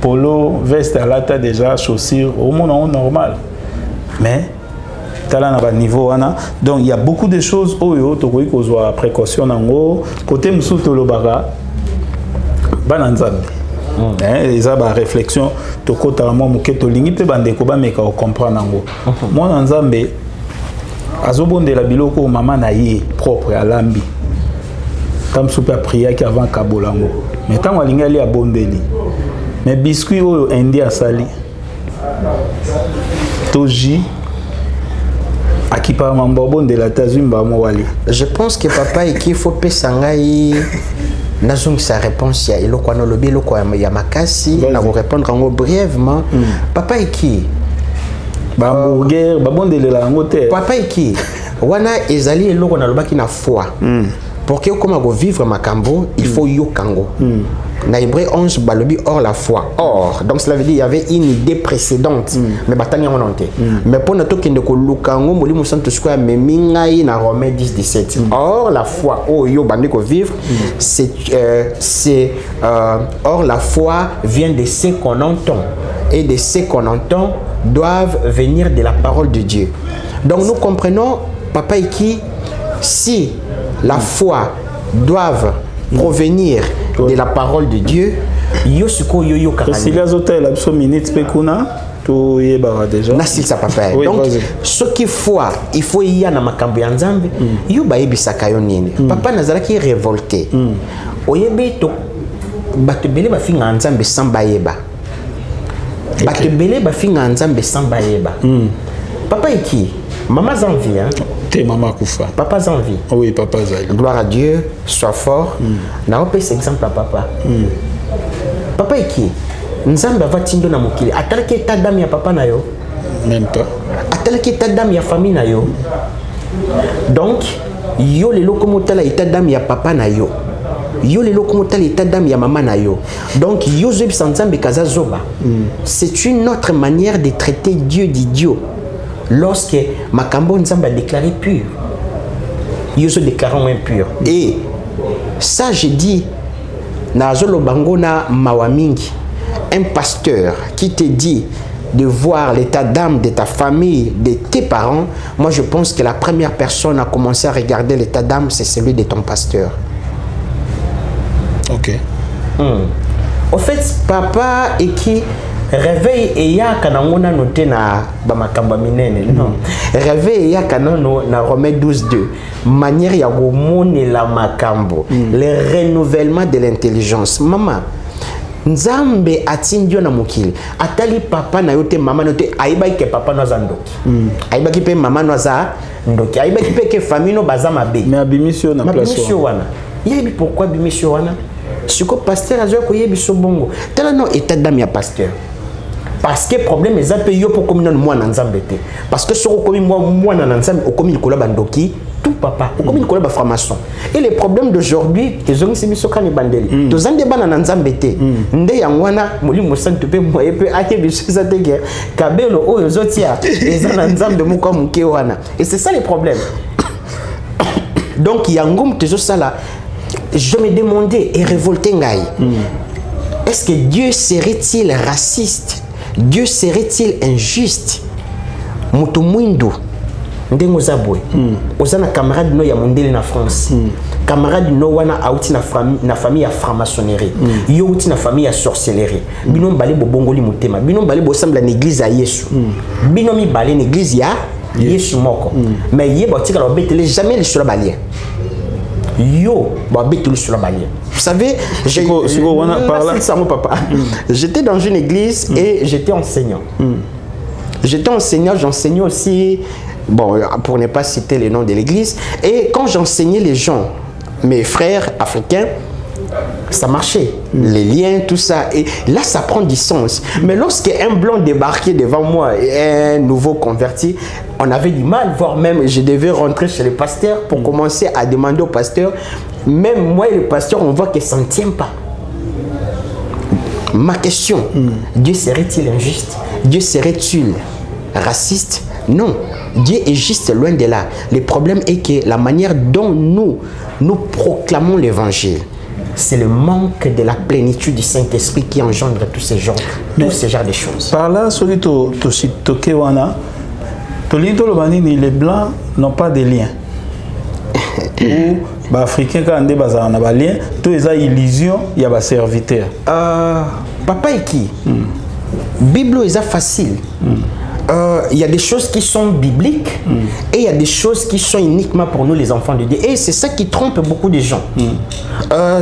polo, veste à lata déjà, chaussures, au monde normal. Mais tala na ba niveau wana. Donc il y a beaucoup de choses oyo to ko kozwa précaution nango côté musuto lo baga bananzambe. Les abats réflexion to kota mo muketo limite bande ko ba meka o comprendre ngo mo nzambe azobonde la biloko mama na ye propre à lambi tam super prière qui avant kabolango mais tant walinga li abondeli mais biscuit o indien sali toji akipa mambo de la tazumba mo wali. Je pense que papa et qu'il faut pesangai Nazung sa réponse ya ilo kwa no lobi ilo kwa ya makasi na vous répondre en brièvement. Papa iki ba burger ba bondele la ngote. Papa iki wana ezali ilo kwa na lobaki na foi. pour que comme vivre makambo il faut yo kango na Hébreu 11 balobi or la foi or donc cela veut dire il y avait une idée précédente mais batania on onté mais pour notre kende ko lukango molimo santo square mais mingai na Romains 10-17 or la foi oh yo bandi ko vivre or la foi vient de ce qu'on entend et de ce qu'on entend doivent venir de la parole de Dieu. Donc nous comprenons papa Iki si la foi doivent provenir de la parole de Dieu yo suko yo yo karani si les hôtels absolu minutes pekuna to yeba déjà nasil sa papa oui, donc ce qu'il faut il faut y a na makambo ya nzambe yo ba yebisaka yo nini papa nazalaki révolté oyebe to bato belé ba finga nzambe sans bayeba bato belé ba finga nzambe sans bayeba papa Iki maman Zanvi hein t'es maman Koufa papa Zanvi oui papa Zali gloire à Dieu sois fort na opé cet exemple à papa papa Iki nzambe va tindo na mokili atalaki état d'âme ya papa na yo même pas atalaki état d'âme ya famille na yo donc yo lelo komo tala état d'âme ya papa na yo yo lelo komo tala état d'âme ya maman na yo donc yo zo bisa nzambe kaza zoba c'est une autre manière de traiter Dieu d'idiot lorsque makambo nzambe a déclaré pur yo zo déclarons impur et ça je dis na zolo bango na mawamingi un pasteur qui te dit de voir l'état d'âme de ta famille, de tes parents, moi je pense que la première personne à commencer à regarder l'état d'âme, c'est celui de ton pasteur. Ok. Au fait, papa et qui réveille et ya kanangona noté na bamakamba minene non réveille ya kanano na Romains 12:2 manière ya gomone la makambo le renouvellement de l'intelligence maman nzambe atindio na mokili atali papa na yote mama na yote aiba ke papa no za ndoki aiba ki pe mama no za ndoki aiba ki pe ke famille no baza mabe mais abimisio na place abimisio wana yebi pourquoi abimisio wana siko pasteur azo ko yebi so bongo tala no état d'âme ya pasteur parce que problème est appelé yo pour communion moi na nzambe te parce que soko komi moi na nzambe o komi ko la bandoki tout papa o komi ko la ba formation et les problèmes d'aujourd'hui ils ont c'est biso kani bandeli to zande bana na nzambe te nde yangwana molimo santo pe mo epe ake biso za te guerre kabelo oyo zotia eza na nzambe moko muke wana et c'est ça les problèmes donc yangum tezo sala je me demandais et révolté ngai est-ce que Dieu serait-il raciste? Dieu serait-il injuste? Mutu mwindu ndengo zabwe ozana camarade no ya mondele na France camarade no wana auti na famille ya franc-maçonnerie yo uti na famille ya sorcellerie bino mbale bobongoli mutema bino mbale bosambla na église ya Yesu bino mi balé na église ya Yesu moko mais yeba tika la betele jamais le sur balien yo ba betele sur balien vous savez j'étais dans une église et j'étais enseignant j'enseignais aussi bon pour ne pas citer les noms de l'église et quand j'enseignais les gens mes frères africains ça marchait les liens tout ça et là ça prend du sens mais lorsque un blanc débarquait devant moi et un nouveau converti on avait du mal voire même je devais rentrer chez le pasteur pour commencer à demander au pasteur même moi et le pasteur on voit que ça ne tient pas ma question Dieu serait-il injuste? Dieu serait-il raciste? Non, Dieu est juste loin de là. Le problème est que la manière dont nous proclamons l'évangile, c'est le manque de la plénitude du Saint-Esprit qui engendre tous ces genres de choses. Par là, celui les Blancs n'ont pas de lien. Ou les Africains, quand ils ont des liens, tout est illusion, il y a des serviteurs. Papa et qui Bible est facile. Il y a des choses qui sont bibliques et il y a des choses qui sont uniquement pour nous les enfants de Dieu et c'est ça qui trompe beaucoup de gens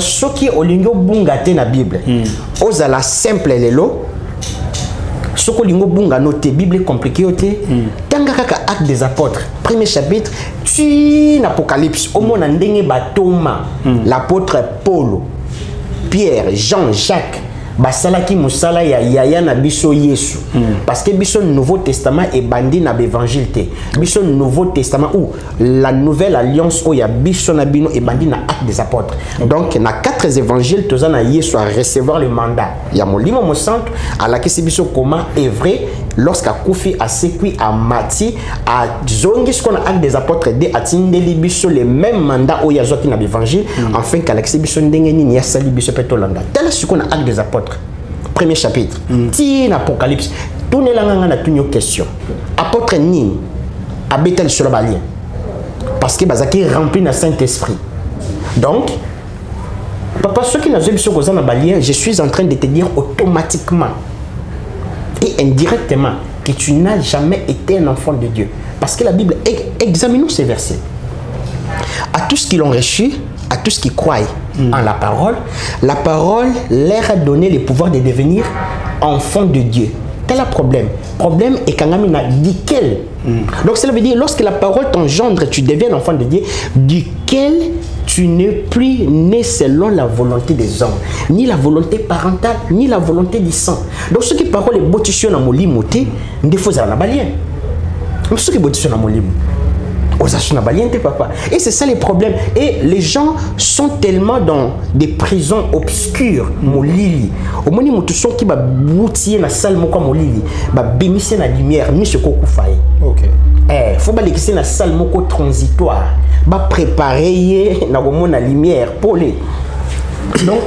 ceux qui ont bungate na Bible ozala simple lelo ceux qui ont bunga noté Bible compliqué oté tanga kaka acte des apôtres premier chapitre tu l'Apocalypse au monde ndenge batoma l'apôtre Paul Pierre Jean Jacques basalaki musala ya yaya na biso Yesu. Parce que biso Nouveau Testament est bandi na l'évangile te. Biso Nouveau Testament ou la nouvelle alliance où ya biso na bino est bandi na acte des apôtres. Donc na 4 évangiles tozana Yesu à recevoir le mandat. Ya molimo mo centre à la kesi biso comment est vrai lorsqu'à Koufi a séqui à Mati à zongi ce qu'on a acte des apôtres de atindeli biso le même mandat où ya zoki na l'évangile afin qu'à la kesi biso ndenge ni ya sali biso petolanda. Tel ce qu'on a acte des apôtres. Premier chapitre. Ti l'Apocalypse. Tourne la ngana na une question. Apôtre ni abetel sur le balien. Parce que bazaki rempli na Saint-Esprit. Donc papa ceux qui n'ont pas sur na balien, je suis en train de te dire automatiquement et indirectement que tu n'as jamais été un enfant de Dieu. Parce que la Bible, examinons ces versets. À tous qui l'ont reçu, à tous qui croient en la parole leur a donné le pouvoir de devenir enfants de Dieu. Quel est le problème? Le problème est quand même duquel. Donc cela veut dire lorsque la parole t'engendre, tu deviens enfant de Dieu, duquel tu n'es plus né selon la volonté des hommes, ni la volonté parentale, ni la volonté du sang. Donc ce qui parole est botition à molimoté, ne faut pas la balien. Ce qui est botition à molimoté. Papa. Et c'est ça les problèmes. Et les gens sont tellement dans des prisons obscures. Molili. Au moment où tu sens qui va boutier la salle moka molili, va bémisser la lumière, monsieur Kokou Faye. Ok. Faut pas laisser la salle moko transitoire. Va préparer la lumière pour les. Donc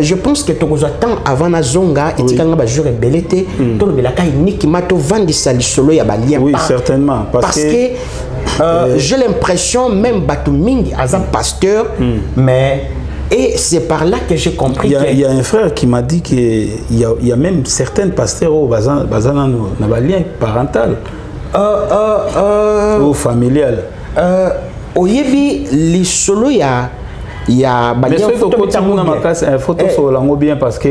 je pense que tu attends avant la zonga et tu as jour belleté to le belaka ni qui mato vendre sali solo ya balien. Oui, certainement parce que j'ai l'impression même Batuming as un pasteur mais et c'est par là que j'ai compris il y a un frère qui m'a dit qu'il y a même certains pasteurs au bazana na balien parental ou familial oyebi li solo ya il y a mais photo sur l'angle bien parce que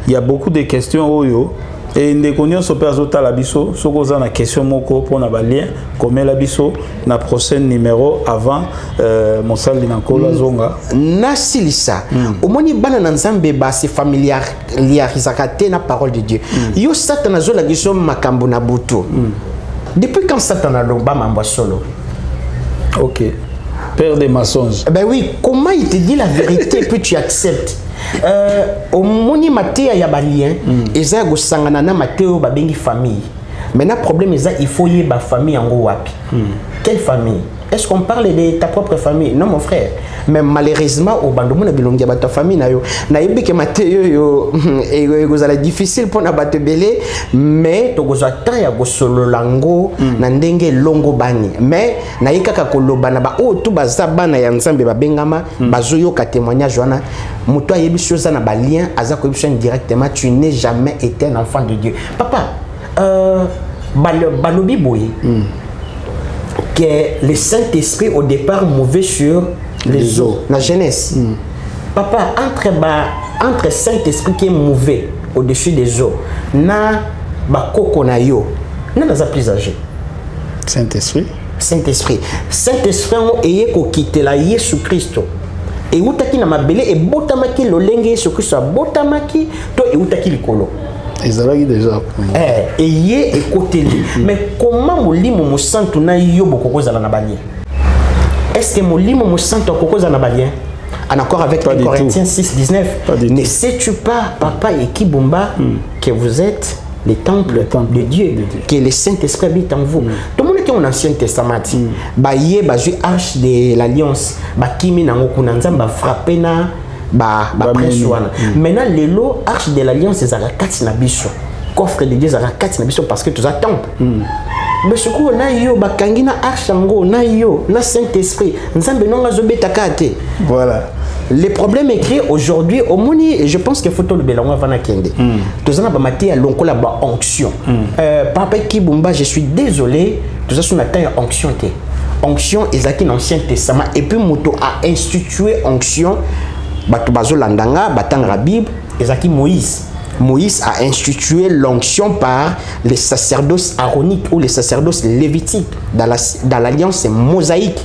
il y a beaucoup de questions oyo et ne connaissons ce personnage la biso ce qu'on a na question moko pour na balien comme la biso na prochain numéro avant mon salle d'Inankola zonga na silisa au moni bana na nzambe ba c'est familiarisaka te na parole de Dieu yo satana zo la biso makambo na butu depuis quand satana lomba mambo solo. OK. Père des mensonges. Ben oui, comment il te dit la vérité puis tu acceptes? Au moni matéa ya balien, eza go sangana na matéo ba bengi famille. Maintenant problème il faut y ba famille en wapi. Quelle famille? Est-ce qu'on parle de ta propre famille? Non mon frère. Mais malheureusement au bandomo na bilongi ba ta famille na yo. Na yebi ke matéo yo et go zala difficile pour na bato belé, mais to go za ta ya go solo lango na ndenge longo bani. Mais na yekaka koloba na ba o tu baza bana ya nzambe ba bengama bazo yo ka témoignage wana muto ayebi chose na ba lien aza ko yebisha directement tu n'es jamais été un enfant de Dieu. Papa balobi boye que le Saint-Esprit au départ mouvait sur les eaux, la jeunesse. Papa, entre Saint-Esprit qui est mouvé au-dessus des eaux, na bakoko na yo, na naza plus âgé. Saint-Esprit. Saint-Esprit on eye ko kitela Yesu Christo. Et utaki na mabele et botamaki lolenge Yesu Christo botamaki to e utaki likolo. Ezalaki déjà. Et écoutez. Mais comment molimo mo santu na yo bokokoza na balien? Est-ce que molimo mo santu kokoza na balien? En accord avec Corinthiens 6:19. Ne sais-tu pas, papa et Kibumba, que vous êtes les temples de Dieu, que le Saint-Esprit habite en vous? Tout le monde qui est en Ancien Testament, baye bazu arche de l'alliance, ba kimi na ngokuna nzamba frappé na ba prince wana. Maintenant lelo arche de l'alliance c'est à 4 na biso. Coffre de Dieu à 4 na biso parce que tu as temple. Mais ce qu'on a yo bakangi na arche ngo na yo na Saint-Esprit nzambe nonga zobeta kate. Voilà. Le problème est que aujourd'hui au moni je pense que photo de belanga vana kende. Tous en ba maté à lonko la ba onction. Papa Kibumba je suis désolé, tout ça sur la taille onction té. Onction ezaki dans l'Ancien Testament et puis Moto a institué onction bato bazolandanga batanga Bible ezaki Moïse. Moïse a institué l'onction par les sacerdoces aaroniques ou les sacerdoces lévitiques dans l'alliance mosaïque.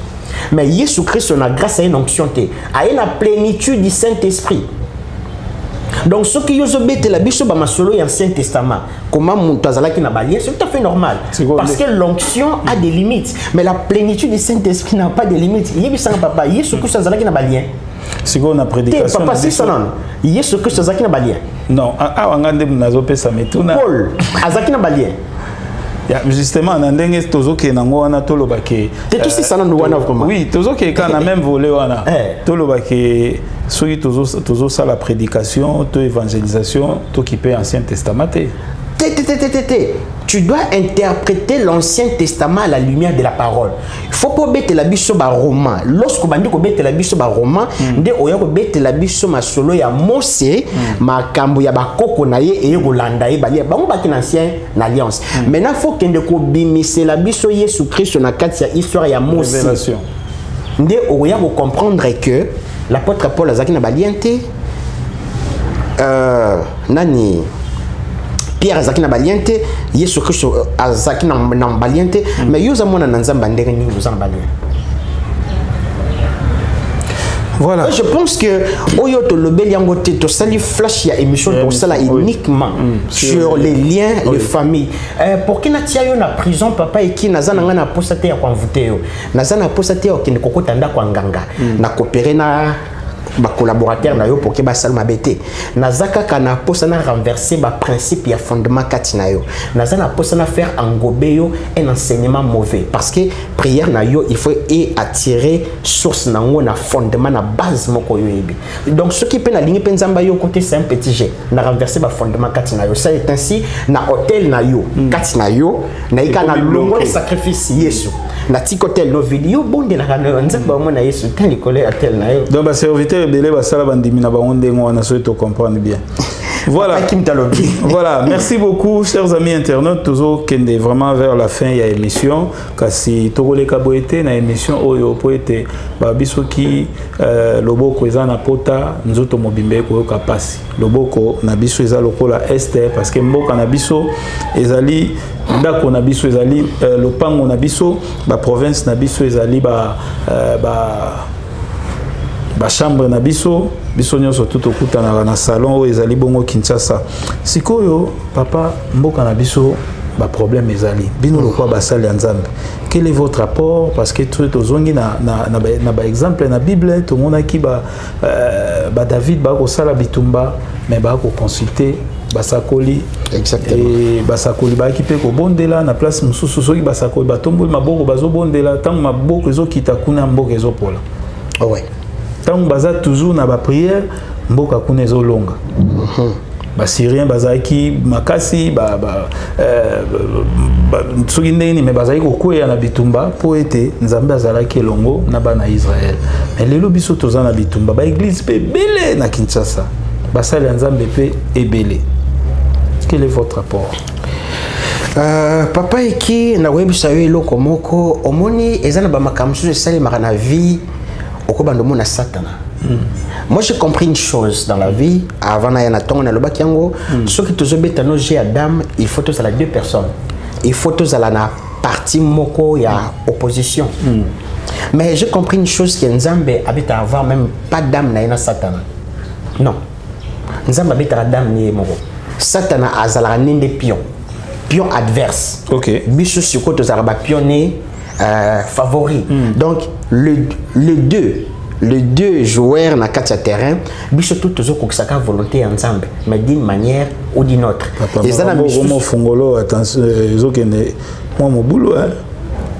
Mais Jésus Christ on a grâce à une onction à une plénitude du Saint-Esprit. Donc ce qui est bête la biso ba masolo et Ancien Testament, comment montazala qui n'a pas lien, c'est tout à fait normal. Parce que l'onction a des limites, mais la plénitude du Saint-Esprit n'a pas de limites. Il y a bien papa, il y a ce que ça qui n'a pas lien. C'est quoi la prédication? Papa, c'est ça non. Il y a ce que ça qui n'a pas lien. Non, ah on a des nazope ça metuna. Paul, azaki n'a pas lien. Justement, on a des tozo qui n'ont pas na tolo bake. C'est tout ça non wana comment? Oui, tozo qui quand on a même volé wana. Tolo bake, soit tozo ça la prédication, to évangélisation, to qui peut Ancien Testament. Tu dois interpréter l'Ancien Testament à la lumière de la parole. Il faut pas mettre la biso ba roman. Lorsque on dit qu'on met la biso ba roman, ndé oya ko mettre la biso ma solo ya Mose, ma kambo ya ba koko na ye e Rolanda e balia. Ba ngba ki ancien alliance. Maintenant faut que ndeko bimise la biso Yesu Christ na kati ya histoire ya Mose. Révélation. Ndé oya ko comprendre que l'apôtre Paul azaki na baliente nani Pierre azaki na baliente, Yesu Christ azaki na baliente, mais yoza mona nzamba ndenge ni vous en balien. Voilà. Je pense que Oyo to lobeli yango te to sali flash ya émission pour ça uniquement sur les liens, les familles. Pour qui na tia yo na prison papa et qui nazana nga na posate ya kwa mvute yo. Nazana posate ya okende kokota nda kwa nganga. Na coopérer na ba collaborateur na yo pour que ba salma bete nazaka kana posana renverser ba principe ya fondement katina yo nazana posana faire engober yo un enseignement mauvais parce que prière na yo il faut attirer source nango na fondement na base moko yo ebi donc ce qui peut na ligne penzamba yo côté c'est un petit jet na renverser ba fondement katina yo ça est ainsi na hôtel na yo katina yo na ikana longo le sacrifice Yesu na tikotel no vidéo bonde na kana nzamba mo na Yesu tan likole atel na yo donc ba serviteur belé ba sala bandimi na ba ondengo wana so to comprendre bien. Voilà. Voilà, merci beaucoup chers amis internautes, toujours kende vraiment vers la fin ya émission kasi togole kaboete na émission oyo poete ba bisoki loboko eza na pota nzoto mobimbe ko kapasi loboko na biso eza lokola este parce que mboka na biso ezali ndako na biso ezali lopango na biso ba province na biso ezali ba chambre na biso nyonso tout okutana na salon ezali bongo Kinshasa sikoyo papa mboka na biso ba problème ezali bino lokwa basali ya Nzambe. Quel est votre rapport parce que tout ozongi na exemple na Bible tout monde qui ba David ba ko sala bitumba mais ba ko consulter basakoli exactement et basakoli ba ki pe ko bondela na place mususu soki basakoli batomboli maboko bazo bondela tant maboko ezokita kuna mboka ezopola. Oh ouais. Tant baza toujours na ba prière mboka kuna ezolonga. Ba Syrien bazaki makasi soki ndeni me bazaki kokwea na bitumba po ete Nzambe azalaki elongo na bana Israël. Mais lelo biso toza na bitumba ba église pe belé na Kinshasa. Basali ya Nzambe pe ebele. Quel est votre rapport? Papa eki na webisa yo eloko moko omoni ezana ba makamsu esali marana vie okobando mona satana. Moi j'ai compris une chose dans la vie avant na tongo na lobaki yango ceux qui tozo beta no j'ai Adam il faut tous à la deux personnes il faut tous à la na partie moko ya opposition mais j'ai compris une chose que Nzambe habite à avoir même pas d'âme na satana non Nzambe habite à Adam ni moko satana azala nende pion adverse OK biso siko to zara ba pionner favori donc les deux joueurs na katia terrain biso tout tozo kokisaka volonté en Nzambe mais d'une manière ou d'une autre et ça na mo fongolo attention ezokende moi mo boulot hein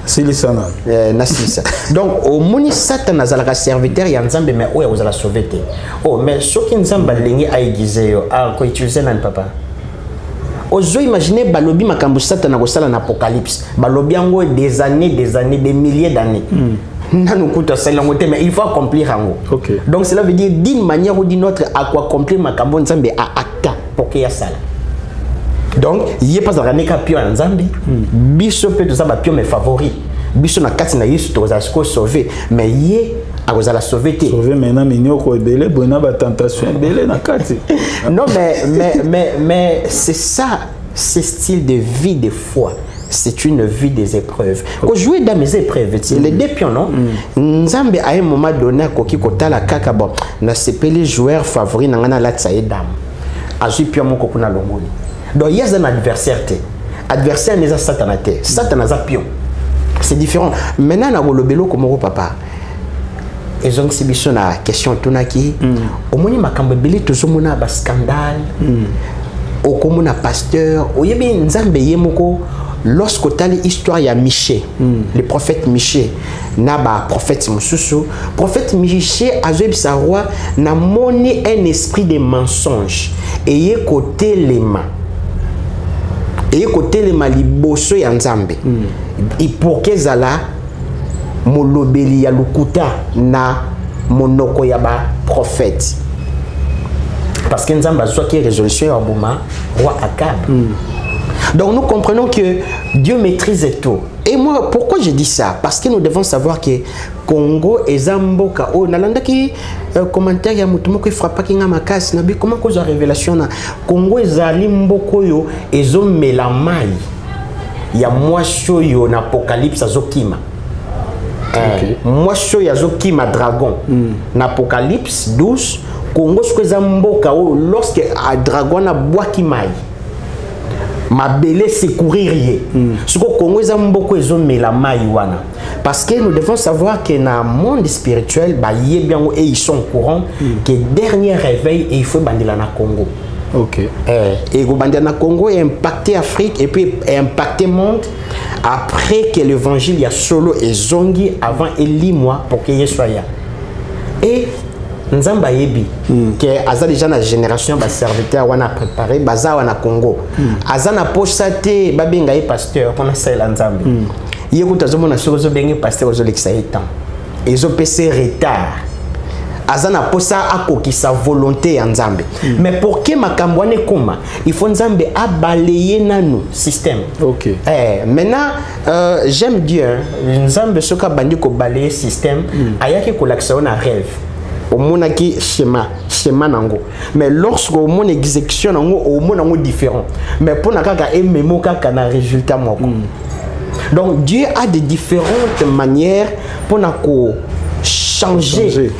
c'est les sana nasisa donc au moni satana zalaka serviteur ya Nzambe mais oya ozala sauver te oh mais soki Nzambe lengi aiguiser yo ko utiliser nan papa ozo imaginer balobi makambo satana ko sala na apocalypse balobi yango des années des milliers d'années mais il faut accomplir yango. Okay. Donc cela veut dire d'une manière ou d'une autre à quoi accomplir makambo Nzambe à acta pour qu'il y a ça. Donc il y a pas à ramener pion Nzambe biso peut tout ça ba pion mes favoris biso na kati na Yesu to za sauver mais yé a vous la sauver te sauver maintenant minyo ko ebele bona ba tentation ebele na kati. Non mais c'est ça ce style de vie de foi c'est une vie des épreuves. Quand jouer dans mes épreuves, les deux pions, non? Nzambe à un moment donné, koki kota la kaka bon, na sepeli joueur favori nangana la tsaye dam. Azu pion mon kokuna longoli. Donc il y a un adversaire. Adversaire n'est pas satanate. Satan a pion. C'est différent. Maintenant na golobelo comme papa. Et donc c'est bien la question tonaki. Au moins makambo beli tozomona ba scandale. Au comme na pasteur, au yebi nzambe yemoko. Lorsque tu as l'histoire, il y a Miché, le prophète Miché, Naba, prophète Moussousou, prophète Miché, Azeb Sarwa, n'a monné un esprit de mensonge. Et côté les mains. Et côté les mains, les bosso et Nzambe. Et pour que Zala, Molobeli ya lukuta na monoko yaba prophète. Parce que Nzambe a soit qui résolution à Bouma, roi Akab. Donc nous comprenons que Dieu maîtrise tout. Et moi, pourquoi je dis ça? Parce que nous devons savoir que Congo et Zamboka, oh, nalanda ki commentaire ya mutumo qui frappe ki nga makasi na bi comment cause la révélation na Congo ezali mboko yo ezo melamai ya mwasho yo na apocalypse azokima. Mwasho ya zokima dragon na apocalypse 12 Congo ce que Zamboka oh, lorsque a dragon na boaki mai ma belle secourir ce que Congo est beaucoup la maïwana parce que nous devons savoir que dans le monde spirituel bah bien et ils sont au courant que dernier réveil et il faut bandila na Congo. OK. Et go bandila na Congo et impacter Afrique et puis impacter monde après que l'évangile y a solo et zongi avant et 10 mois pour que y soit ya. Et Nzamba yebi que aza déjà na génération ba serviteur wana préparé baza wana Congo aza na posate babenga ye pasteur pona sala Nzambe yekuta zo mona sozo bengi pasteur zo lekisa etan ezo pese retard aza na posa akokisa volonté ya Nzambe mais pour que makambo wana koma il faut Nzambe abalayer nanu système. OK. Maintenant j'aime Dieu Nzambe soka bandi ko balayer système ayaki ko lakisa na rêve au monde qui schéma nango mais lorsque au monde exécution nango au monde nango différent mais pour na kaka et memo kaka na résultat moko donc Dieu a des différentes manières pour na ko changer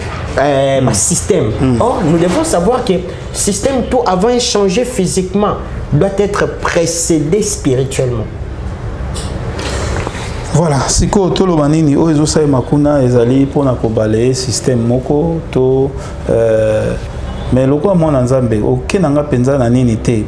ma système. Or nous devons savoir que système tout avant de changer physiquement doit être précédé spirituellement. Voilà, siko tolo manini o ezo sai makuna ezali pona ko balayer système moko to mais loko mona Nzambe okenanga penza na nini te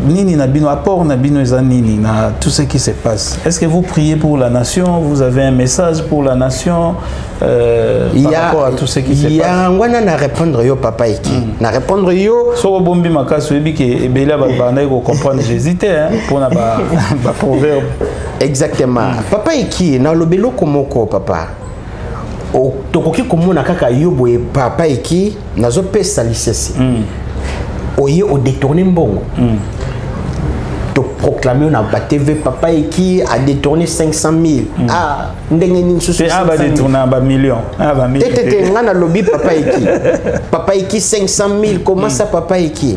nini na bino apport na bino eza nini na tout ce qui se passe. Est-ce que vous priez pour la nation, vous avez un message pour la nation par rapport à tout ce qui se passe? Ya ngwana na répondre yo papa iki na répondre yo so bombi makaso ebi ke ebela ba bana ko comprendre j'hésite hein pona ba proverbe. Exactement. Papa iki na lobelo komoko papa. O tokoki komona kaka yobo e papa iki nazo pesa lisesi. Oye o détourner mbongo. To proclamer na ba TV papa iki a détourné 500 000. Ah ndenge ni nsusu. Ah ba détourner ba million. Ah ba million. Tete ngana lobi papa iki. Papa iki 500 000 comment ça papa iki?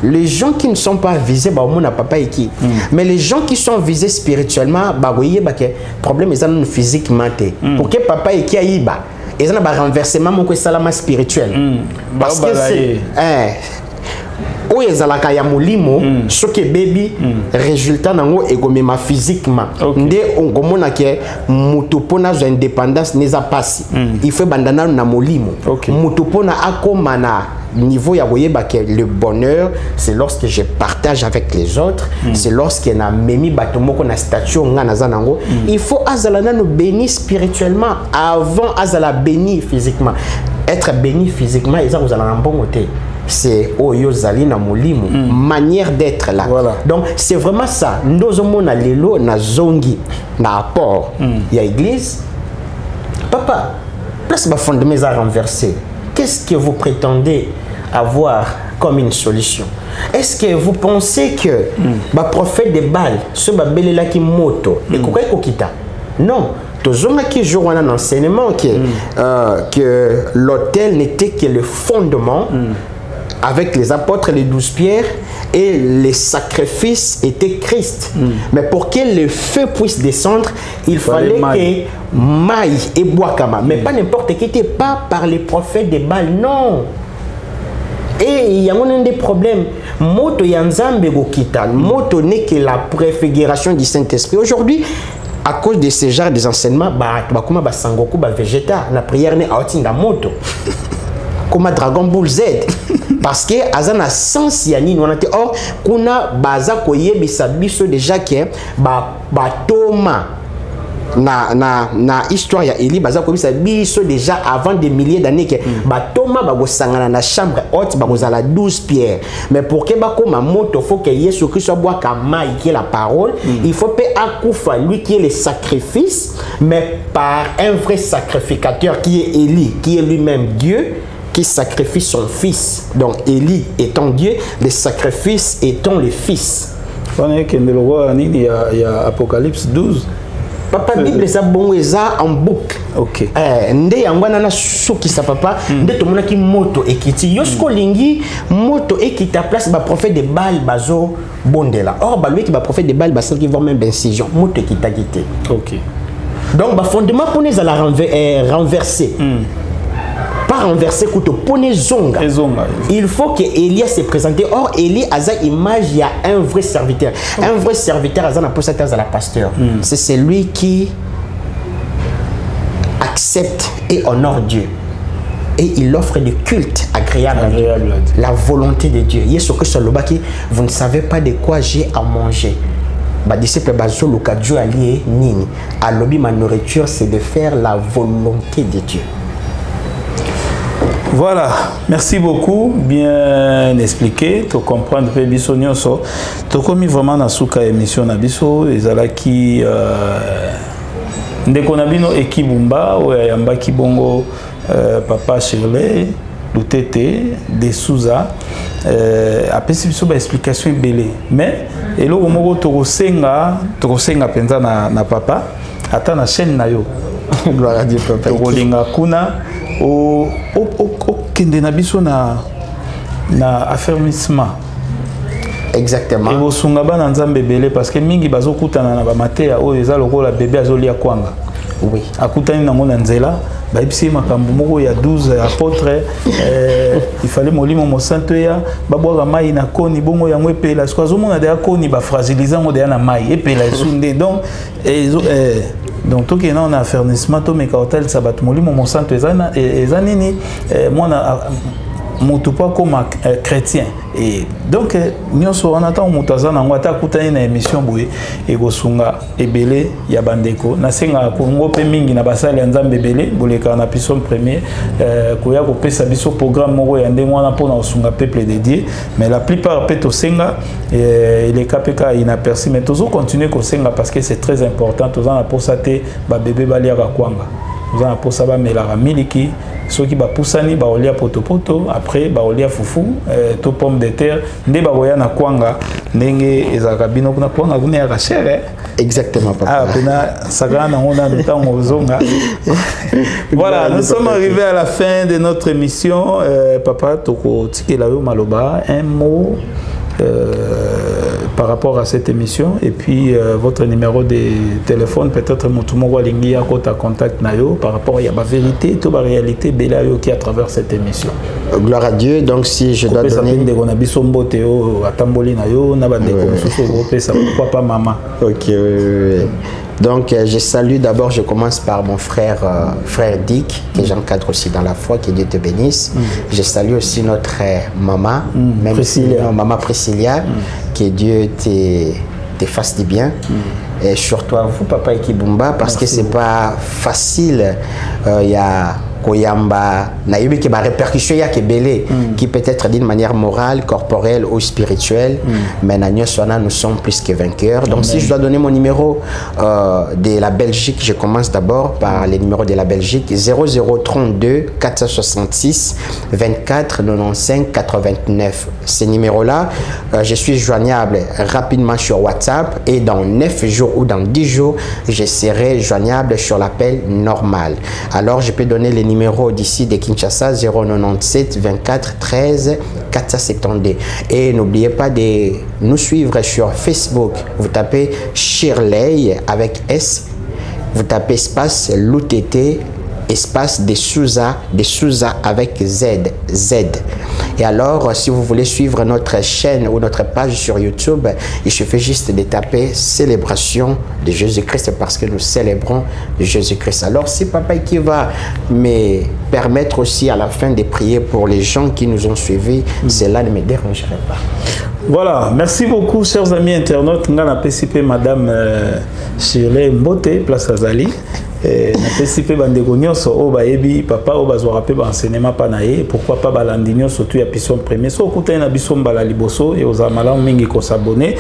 Les gens qui ne sont pas visés, bah, on a papa qui. Mais les gens qui sont visés spirituellement, bah, vous voyez, bah, problème, ils ont physiquement. Pour que papa qui aille, bah, ils ont un renversement, mon salama spirituel. Parce que c'est. où ezalaka ya molimo soki baby résultat nango egomema physiquement nde ongomona ke mutu pona zo indépendance neza pasi il faut bandana na molimo mutu pona akoma na niveau ya koyeba ke le bonheur c'est lorsque je partage avec les autres c'est lorsque na memi bato moko na statut nga naza nango il faut azala nano béni spirituellement avant azala béni physiquement. Être béni physiquement eza kozala na mbongo te. C'est oyo zali na molimo manière d'être là. Voilà. Donc c'est vraiment ça. Ndozo mona lelo na zongi na apport ya église. Papa, place ba fondement à renverser. Qu'est-ce que vous prétendez avoir comme une solution? Est-ce que vous pensez que ba prophète de Baal ce ba belela ki moto et kokai kokita? Non. Toujours qui joue un enseignement que l'autel n'était que le fondement avec les apôtres, les 12 pierres, et les sacrifices étaient Christ. Mais pour que le feu puisse descendre, il fallait que maï et boakama. Mais pas n'importe qui, pas par les prophètes de Baal, non. Et il y a des problèmes. Moto yanzambe gokita, moto n'est que la préfiguration du Saint-Esprit. Aujourd'hui, à cause de ce genre d'enseignements, comme Sangoku, Vegeta, la prière n'est à moto. Comme Dragon Ball Z. Parce que azana sens yani nonate or kuna baza koye bisabiso déjà que Toma na histoire ya Eli baza koyebisa biso déjà avant des milliers d'années que Toma bagosangana na chambre haute bagozala 12 pierres. Mais pour que bakoma moto faut que Yesu Christ soit bois kama qui est la parole, il faut pas akufa lui qui est le sacrifice, mais par un vrai sacrificateur qui est Eli, qui est lui-même Dieu, qui sacrifie son fils. Donc Eli étant Dieu, le sacrifice étant le fils. Il y a Apocalypse 12. Papa Bible ça bon en boucle. OK. Nde yangwana na soki sa papa nde to mona ki moto ekiti yosko lingi moto ekita place ba prophète de Baal bazo bondela. Or ba lui qui ba prophète de Baal ba celle qui vont même d'incision moto ekita quitté. OK. Donc ba fondement pour les la renverser. Pas renverser couteau pour les zonga. Il faut que Élie se présente. Or Élie a une image, il y a un vrai serviteur. Un vrai serviteur a un pasteur. C'est celui qui accepte et honore Dieu. Et il offre du culte agréable à Dieu. La volonté de Dieu. Vous ne savez pas de quoi j'ai à manger. Bah disciple bazo Dieu allié nini. À l'objet ma nourriture c'est de faire la volonté de Dieu. Voilà, merci beaucoup, bien expliqué, tu comprends un peu biso nyonso. Tu commis vraiment na suka émission na biso ezala ki ndeko na bino ekibumba o yamba kibongo papa Shirley Lutete de Souza apesi biso ba explication belé. Mais eloko moko tokosenga penza na papa ata na chaîne na yo. Gloire à Dieu papa. Tokolinga kuna au kende na biso na affermissement. Exactement. Et bosunga bana nzambe belé parce que mingi bazokutana na ba mateya o eza lokola bébé azolia kwanga. Oui. Akutani nango na nzela ba ibisi makambo moko ya 12 apôtres il fallait molimo mosanto ya babwa mai na koni bongo yango epela parce que azomona de koni ba fragiliser ngo de na mai epela esunde donc tout qui est dans affermissement to me hotel sabat molimo mosanto eza nini mwana mutupa comme chrétien et donc nyonso on attend mutaza na ngwata kutani na émission boye et bosunga ebele ya bandeko na senga kongo pe mingi na basali ya nzambe ebele boleka na pison premier koya ko pesa biso programme moko ya ndenge wana pona osunga peuple dédié mais la plupart peto senga il est KPK inaperçu mais toujours continuer ko senga parce que c'est très important tous en aposate ba bébé balia ka kwanga nous en aposa ba melara miliki ceux qui ba pusani ba olia poto après ba olia fufu to pomme de terre nde ba boya na kwanga ndenge ezaka bino kuna kwanga kuna ya chere. Exactement papa. Ah kuna sagana ngona ntango zonga. Voilà, nous sommes arrivés à la fin de notre émission. Papa toko tikela yo maloba un mot par rapport à cette émission et puis votre numéro de téléphone peut-être motumo lingi akota contact nayo par rapport à la vérité toute la réalité belayo qui à travers cette émission. Gloire à Dieu. Donc si je dois donner de on a biso mbote o atamboli nayo na bande ko mususu groupe ça papa maman. OK. Donc je salue d'abord, je commence par mon frère Dick que j'encadre aussi dans la foi, que Dieu te bénisse. Je salue aussi notre maman, même maman Priscilla, que Dieu te fasse du bien. Et surtout à vous papa Ekibumba parce que c'est pas facile. Il y a Koyamba, naïbi qui ma répercussion ya kebele qui peut être d'une manière morale, corporelle ou spirituelle, mais nous sommes plus que vainqueurs. Donc si je dois donner mon numéro de la Belgique, je commence d'abord par les numéros de la Belgique 0032 466 24 95 89. Ces numéros-là, je suis joignable rapidement sur WhatsApp et dans 9 jours ou dans 10 jours, je serai joignable sur l'appel normal. Alors je peux donner les numéros numéro d'ici de Kinshasa 097 24 13 472. Et n'oubliez pas de nous suivre sur Facebook. Vous tapez Shirley avec S, vous tapez espace Loutete, espace de Souza avec Z. Et alors, si vous voulez suivre notre chaîne ou notre page sur YouTube, il suffit juste de taper Célébration de Jésus-Christ parce que nous célébrons Jésus-Christ. Alors, si Papa qui va me permettre aussi à la fin de prier pour les gens qui nous ont suivis, cela ne me dérangerait pas. Voilà, merci beaucoup, chers amis internautes. Nous avons participé Madame Shirley Mbote, place Azali. Na participé bandeko nyonso o bayebi papa o bazwa rappel ba enseignement pa na ye, pourquoi pas balandi nyonso tu ya pisson premier so okuta na biso mbala liboso et aux amala mingi ko s'abonner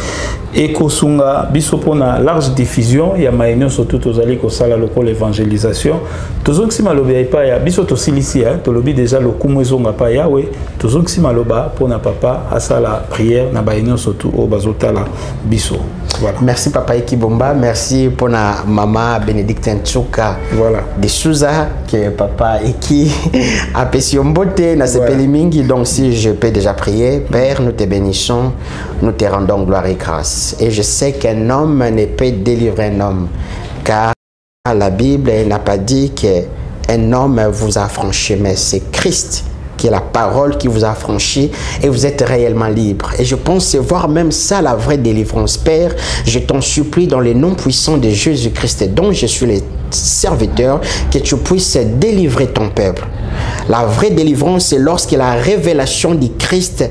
et ko sunga biso pona large diffusion ya mayenyo surtout tozali ko sala lokola évangélisation tozongi sima lobi pa ya biso to silisi to lobi déjà le kumwezonga pa yawe tozongi sima loba pona papa asala prière na bayenyo surtout o bazotala biso. Voilà. Merci Papa Ekibomba, merci pour la maman Bénédictine Tchouka, voilà, de Souza que Papa Eki a péché en beauté dans ce pays mingi. Donc si je peux déjà prier, Père, nous te bénissons, nous te rendons gloire et grâce. Et je sais qu'un homme ne peut délivrer un homme, car la Bible n'a pas dit qu'un homme vous a franchi, mais c'est Christ qui est la parole qui vous a franchi et vous êtes réellement libre. Et je pense voir même ça la vraie délivrance. Père, je t'en supplie dans le nom puissant de Jésus-Christ dont je suis le serviteur, que tu puisses délivrer ton peuple. La vraie délivrance, c'est lorsque la révélation du Christ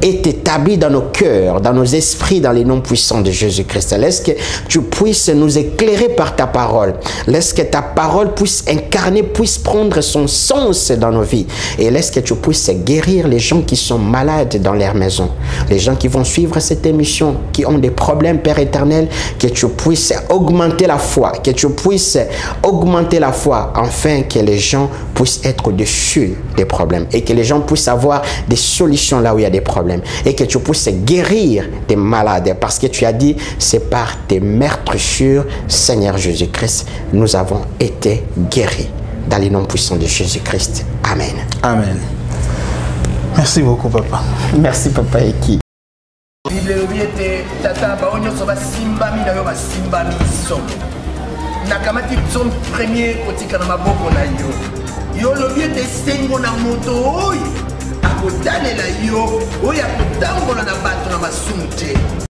est établi dans nos cœurs, dans nos esprits, dans les noms puissants de Jésus-Christ. Laisse que tu puisses nous éclairer par ta parole. Laisse que ta parole puisse incarner, puisse prendre son sens dans nos vies. Et laisse que tu puisses guérir les gens qui sont malades dans leur maison. Les gens qui vont suivre cette émission, qui ont des problèmes, Père éternel, que tu puisses augmenter la foi, que tu puisses augmenter la foi, afin que les gens puissent être au-dessus des problèmes et que les gens puissent avoir des solutions là où il y a des problèmes. Et que tu puisses guérir des malades parce que tu as dit c'est par tes meurtrissures, Seigneur Jésus-Christ, nous avons été guéris dans les noms puissants de Jésus-Christ. Amen. Amen. Merci beaucoup Papa. Merci Papa Eki. Nakamati son premier kotika na maboko na yo lobi ete sengo na moto oyo akotalela yo oyo akotambola na bato na masumu te.